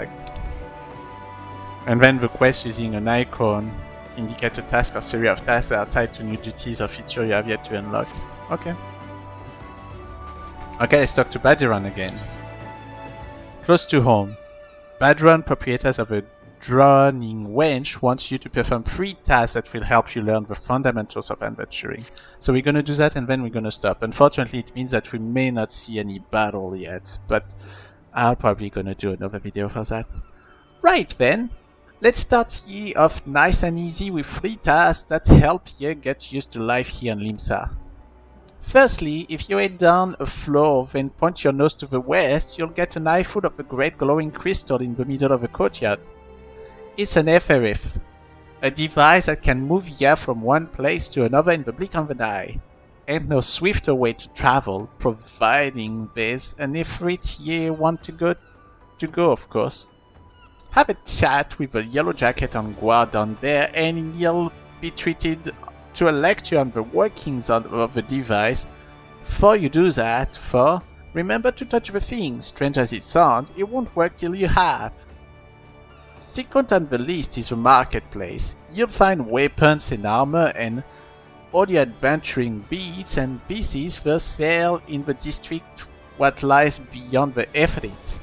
And then the quest using an icon indicate a task or series of tasks that are tied to new duties or features you have yet to unlock. Okay. Okay, let's talk to Baderon again. Close to home. Baderon, proprietors of a droning wench, wants you to perform 3 tasks that will help you learn the fundamentals of adventuring. So we're gonna do that and then we're gonna stop. Unfortunately, it means that we may not see any battle yet, but I'll probably gonna do another video for that. Right then, let's start ye off nice and easy with 3 tasks that help you get used to life here in Limsa. Firstly, if you head down a floor, then point your nose to the west, you'll get an eyeful of a great glowing crystal in the middle of the courtyard. It's an Ephorif, a device that can move you from one place to another in the blink of an eye. Ain't no swifter way to travel, providing there's an Ifrit ye want to go, of course. Have a chat with a yellow jacket on guard down there, and you'll be treated to a lecture on the workings of the device. Before you do that, remember to touch the thing. Strange as it sounds, it won't work till you have. Second on the list is the marketplace. You'll find weapons and armor and all your adventuring bits and pieces for sale in the district what lies beyond the Efrit.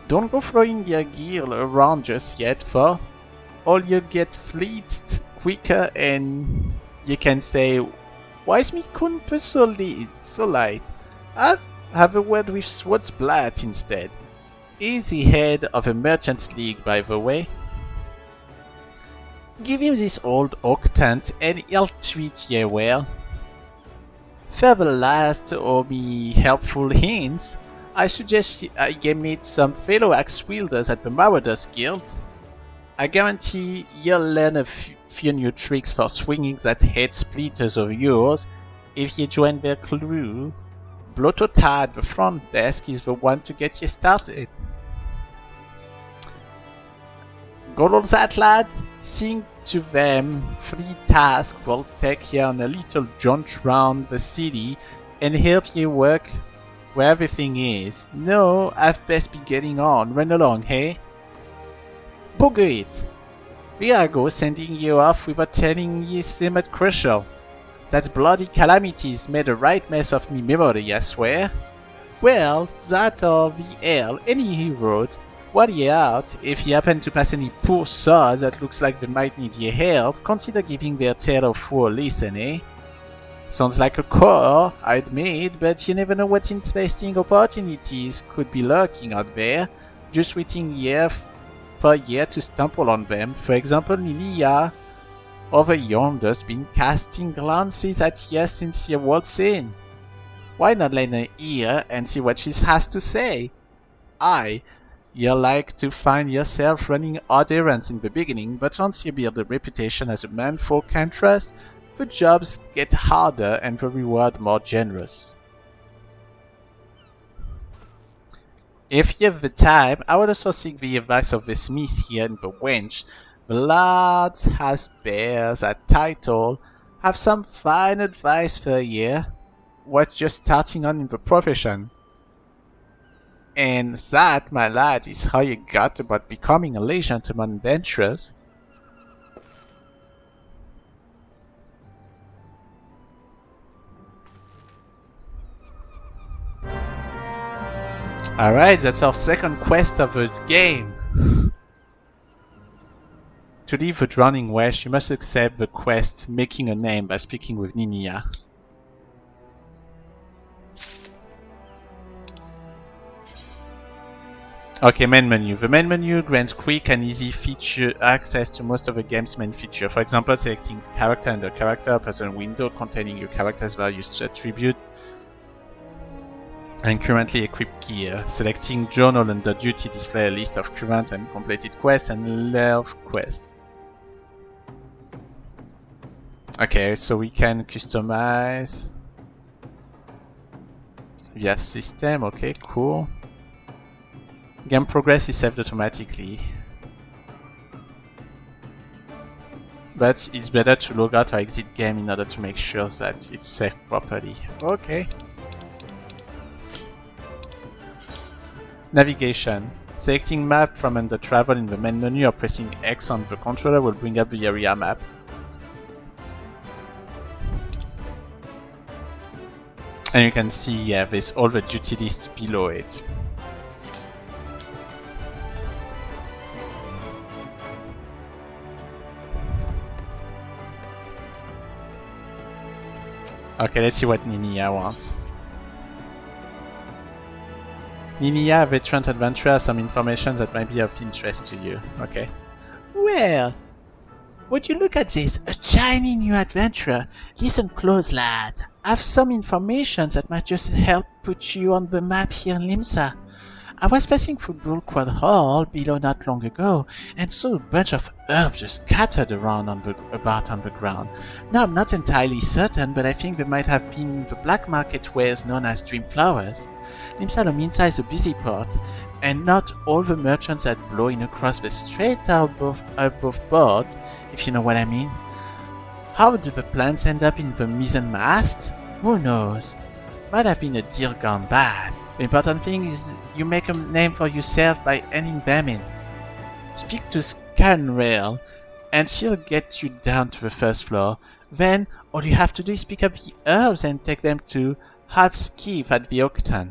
Don't go throwing your gear around just yet, for all you get fleets quicker and you can say, why is me kunpe so light? I'll have a word with Swartzblatt instead. He's the head of a merchants league, by the way. Give him this old oak tent and he'll treat ye well. For the last or me helpful hints, I suggest you meet some fellow axe wielders at the Marauders Guild. I guarantee you'll learn a few new tricks for swinging that head splitters of yours if you join their crew. Blotota at the front desk is the one to get you started. Got all that, lad? Seeing to them, 3 tasks will take you on a little jaunt round the city and help you work where everything is. No, I've best be getting on. Run along, hey? Booger it! Here I go, sending you off without telling you something crucial. That bloody calamity's made a right mess of me memory, I swear. Well, that or the hell, any road. While you're out, if you happen to pass any poor souls that looks like they might need your help, consider giving their tale of woe a listen, eh? Sounds like a core, I admit, but you never know what interesting opportunities could be lurking out there, just waiting year for year to stumble on them. For example, Ninia over yonder's been casting glances at you since you waltzed in. Why not lend an ear and see what she has to say? You'll like to find yourself running odd errands in the beginning, but once you build a reputation as a man folk can trust, the jobs get harder and the reward more generous. If you have the time, I would also seek the advice of the smith here in the wench. The lads has bears at title, have some fine advice for you, what's just starting on in the profession. And that, my lad, is how you got about becoming a legend among adventurers. Alright, that's our second quest of the game. To leave the Drowning West, you must accept the quest Making a Name by speaking with Ninia. Okay, main menu. The main menu grants quick and easy feature access to most of the game's main feature. For example, selecting character under character opens a window containing your character's various attribute and currently equipped gear. Selecting journal under duty display a list of current and completed quests and love quests. Okay, so we can customize via system. Okay, cool. Game progress is saved automatically, but it's better to log out or exit game in order to make sure that it's saved properly. Okay. Navigation. Selecting map from under travel in the main menu or pressing X on the controller will bring up the area map. And you can see, yeah, there's all the duty lists below it. Okay, let's see what Ninia wants. Ninia, a veteran adventurer, has some information that might be of interest to you. Okay. Well, would you look at this? A shiny new adventurer. Listen close, lad. I've some information that might just help put you on the map here in Limsa. I was passing through Bulquad Hall below not long ago, and saw a bunch of herbs just scattered around about on the ground. Now I'm not entirely certain, but I think they might have been the black market wares known as dream flowers. Limsa Lominsa is a busy port, and not all the merchants that blow in across the strait are above board, if you know what I mean. How do the plants end up in the mizzen mast? Who knows? Might have been a deal gone bad. The important thing is you make a name for yourself by ending them in. Speak to Scanrail, and she'll get you down to the first floor. Then, all you have to do is pick up the herbs and take them to Halfskiff at the Octan.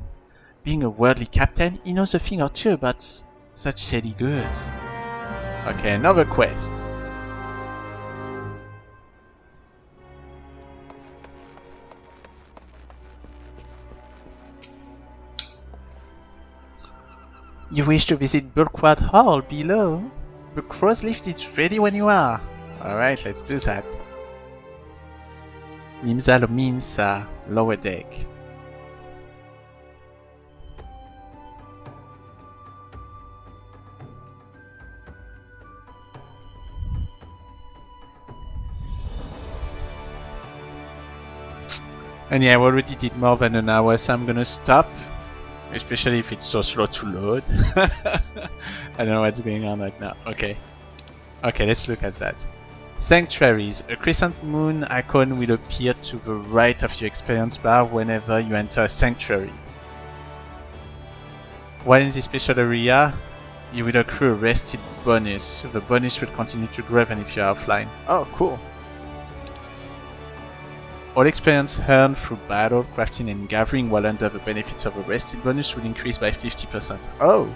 Being a worldly captain, he knows a thing or two about such shady goods. Okay, another quest. You wish to visit Bulquad Hall below? The crow's lift is ready when you are. Alright, let's do that. Limsa Lominsa, lower deck. And yeah, I already did more than an hour, so I'm gonna stop. Especially if it's so slow to load. I don't know what's going on right now. Okay. Okay, let's look at that. Sanctuaries. A crescent moon icon will appear to the right of your experience bar whenever you enter a sanctuary. While in this special area, you will accrue a rested bonus. The bonus will continue to grow even if you are offline. Oh, cool. All experience earned through battle, crafting and gathering while under the benefits of a rested bonus will increase by 50%. Oh!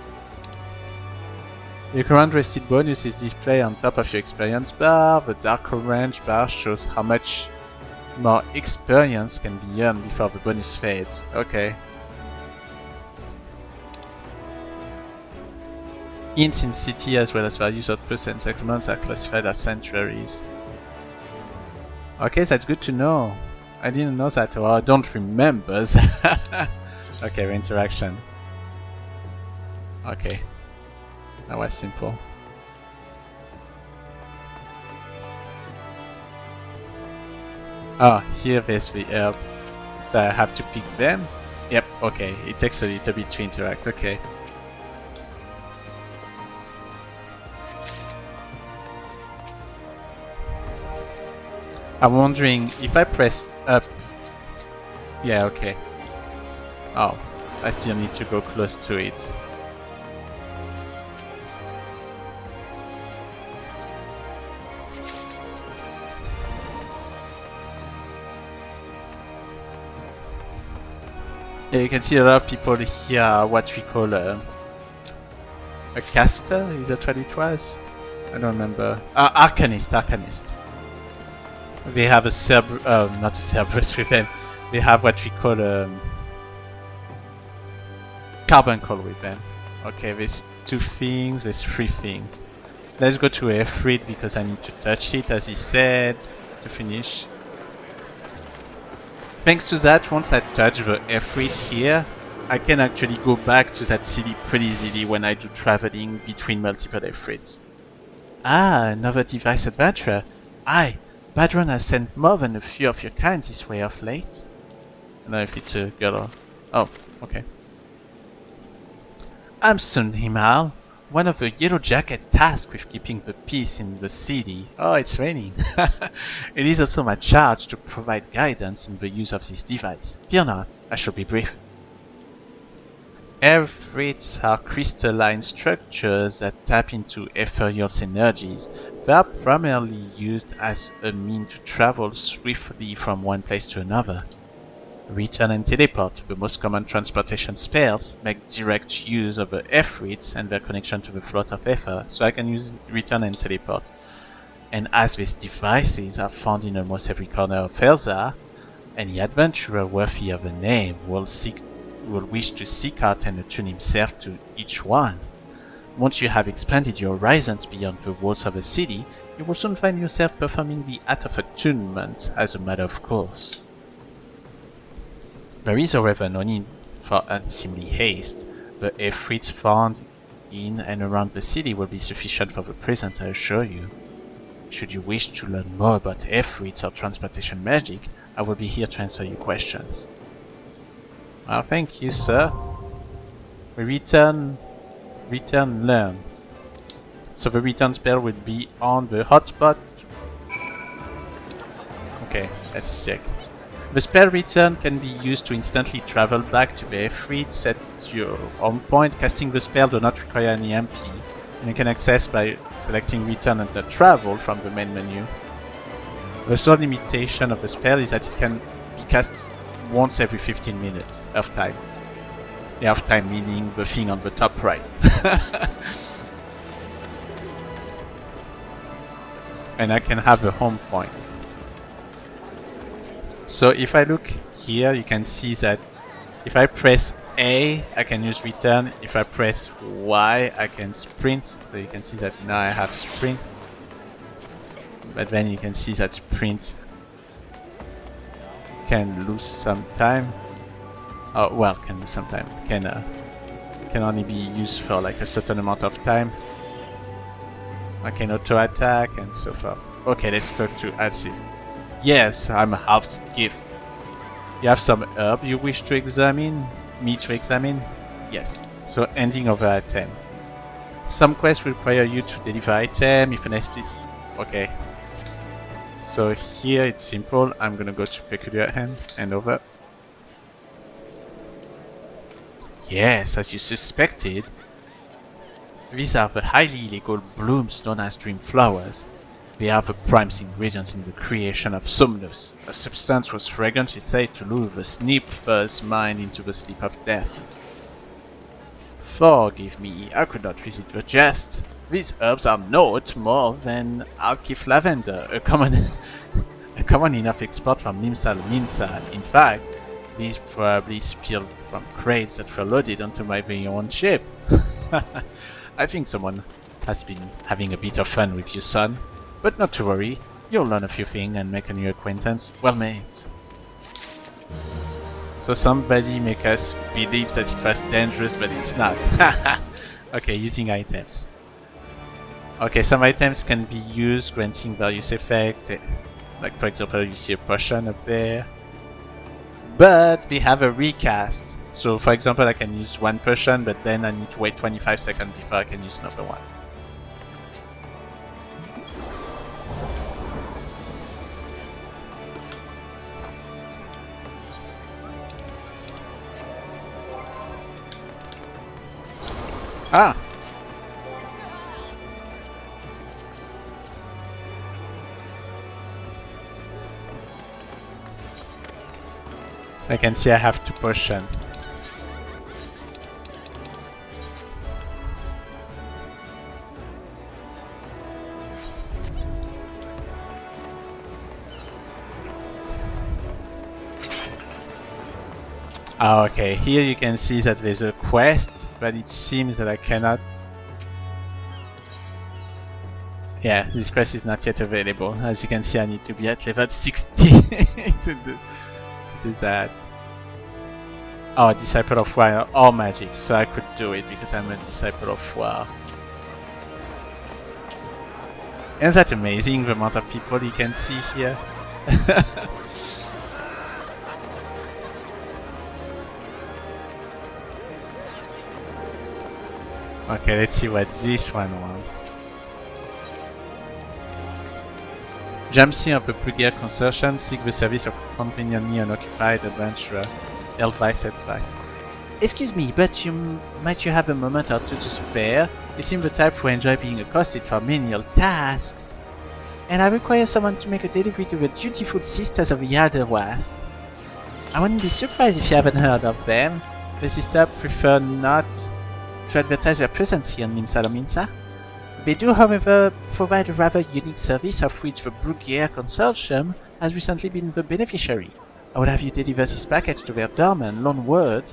Your current rested bonus is displayed on top of your experience bar. The dark orange bar shows how much more experience can be earned before the bonus fades. Okay. Inns in city as well as various outposts and settlements are classified as sanctuaries. Okay, that's good to know. I didn't know that, or I don't remember that. Okay, interaction. Okay. That was simple. Oh, here there's the herb. So I have to pick them? Yep, okay. It takes a little bit to interact, okay. I'm wondering if I press up. Yeah, okay. Oh, I still need to go close to it. Yeah, you can see a lot of people here are what we call a caster. Is that what it was? I don't remember. Arcanist. They have a not a Cerberus with them. They have what we call a carbuncle with them. Okay, there's 2 things, there's 3 things. Let's go to Efreet because I need to touch it as he said to finish. Thanks to that, once I touch the Efreet here, I can actually go back to that city pretty easily when I do traveling between multiple Efreets. Ah, another device adventurer. Aye. Badron has sent more than a few of your kind this way of late. I don't know if it's a girl or... Oh, okay. I'm Sun Himal, one of the Yellow Jacket tasked with keeping the peace in the city. Oh, it's raining. It is also my charge to provide guidance in the use of this device. Fear not, I shall be brief. Efreets are crystalline structures that tap into ethereal energies. They are primarily used as a means to travel swiftly from one place to another. Return and teleport, the most common transportation spells, make direct use of the Efreets and their connection to the float of ether, so I can use return and teleport. And as these devices are found in almost every corner of Eorzea, any adventurer worthy of a name will wish to seek out and attune himself to each one. Once you have expanded your horizons beyond the walls of a city, you will soon find yourself performing the act of attunement as a matter of course. There is however no need for unseemly haste. The Efreets found in and around the city will be sufficient for the present, I assure you. Should you wish to learn more about Efreets or transportation magic, I will be here to answer your questions. Well, thank you, sir. We return learned. So the return spell will be on the hotspot. Okay, let's check. The spell return can be used to instantly travel back to the Efreet set to your home point. Casting the spell does not require any MP, and you can access by selecting return under travel from the main menu. The sole limitation of the spell is that it can be cast once every 15 minutes of time. The of time meaning the thing on the top right. And I can have a home point. So if I look here, you can see that if I press A, I can use return. If I press Y, I can sprint. So you can see that now I have sprint. But then you can see that sprint can lose some time. Oh, well, can lose some time. Can only be used for like a certain amount of time. I can auto attack and so forth. Okay, let's talk to Alcif. Yes, I'm half skiff. You have some herb you wish to examine? Me to examine? Yes. So ending over at 10. Some quests require you to deliver item if an explicit... Okay. So here it's simple. I'm gonna go to Peculiar Hand over. Yes, as you suspected, these are the highly illegal blooms known as dream flowers. They are the prime ingredients in the creation of somnus, a substance whose fragrance is said to lure the sniffer's mind into the sleep of death. Forgive me, I could not visit the jest. These herbs are not more than Alkif lavender, a common enough export from Limsa Lominsa. In fact, these probably spilled from crates that were loaded onto my very own ship. I think someone has been having a bit of fun with you, son. But not to worry, you'll learn a few things and make a new acquaintance. Well made. So somebody make us believe that it was dangerous, but it's not. Okay, using items. Okay, some items can be used granting various effects. Like for example, you see a potion up there. But we have a recast. So for example, I can use one potion, but then I need to wait 25 seconds before I can use another one. Ah! I can see I have 2 potions. Ah, okay, here you can see that there's a quest, but it seems that I cannot... Yeah, this quest is not yet available. As you can see, I need to be at level 60 to do that. Oh, Disciple of War or magic, so I could do it because I'm a Disciple of War. Isn't that amazing, the amount of people you can see here? Okay, let's see what this one wants. Jamsi of the Brigadier Consortium seek the service of conveniently unoccupied adventurer. Elvice advice. Excuse me, but might you have a moment or two to spare? You seem the type who enjoy being accosted for menial tasks. And I require someone to make a delivery to the dutiful sisters of Yaldawas. I wouldn't be surprised if you haven't heard of them. The sisters prefer not to advertise their presence here in Limsa Lominsa. They do, however, provide a rather unique service of which the Bruggier Consortium has recently been the beneficiary. I would have you deliver this package to their doorman, Lone Word,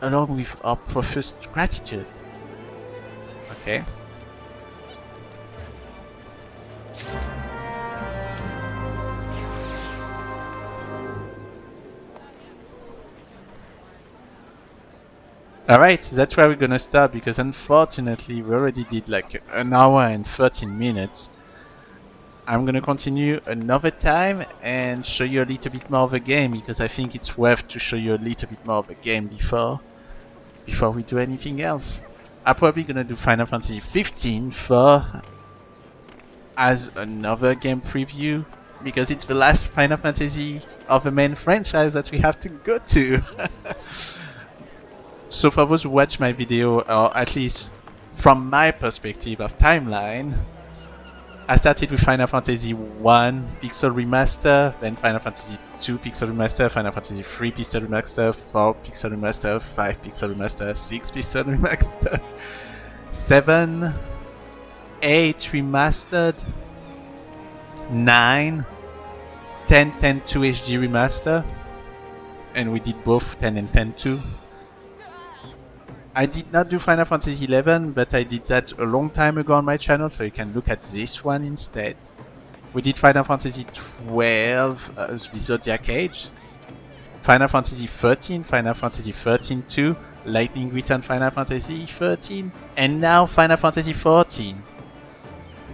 along with our professed gratitude. Okay. Alright, that's where we're gonna start because unfortunately we already did like an hour and 13 minutes. I'm gonna continue another time and show you a little bit more of a game because I think it's worth to show you a little bit more of a game before we do anything else. I'm probably gonna do Final Fantasy XV as another game preview because it's the last Final Fantasy of the main franchise that we have to go to. So for those who watch my video, or at least from my perspective of timeline, I started with Final Fantasy I Pixel Remaster, then Final Fantasy II Pixel Remaster, Final Fantasy III Pixel Remaster, 4 Pixel Remaster, 5 Pixel Remaster, 6 Pixel Remaster, 7, 8 Remastered, 9, 10, 10, 2 HD Remaster, and we did both 10 and 10, 2. I did not do Final Fantasy XI, but I did that a long time ago on my channel, so you can look at this one instead. We did Final Fantasy XII, the Zodiac Age, Final Fantasy XIII, Final Fantasy XIII-2, Lightning Return Final Fantasy XIII, and now Final Fantasy XIV.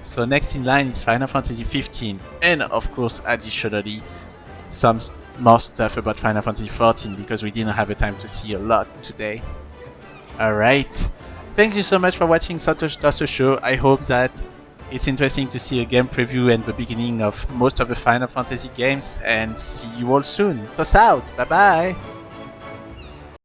So next in line is Final Fantasy XV, and of course additionally some more stuff about Final Fantasy XIV because we didn't have the time to see a lot today. Alright, thank you so much for watching tossashow. I hope that it's interesting to see a game preview and the beginning of most of the Final Fantasy games, and see you all soon. Toss out! Bye bye!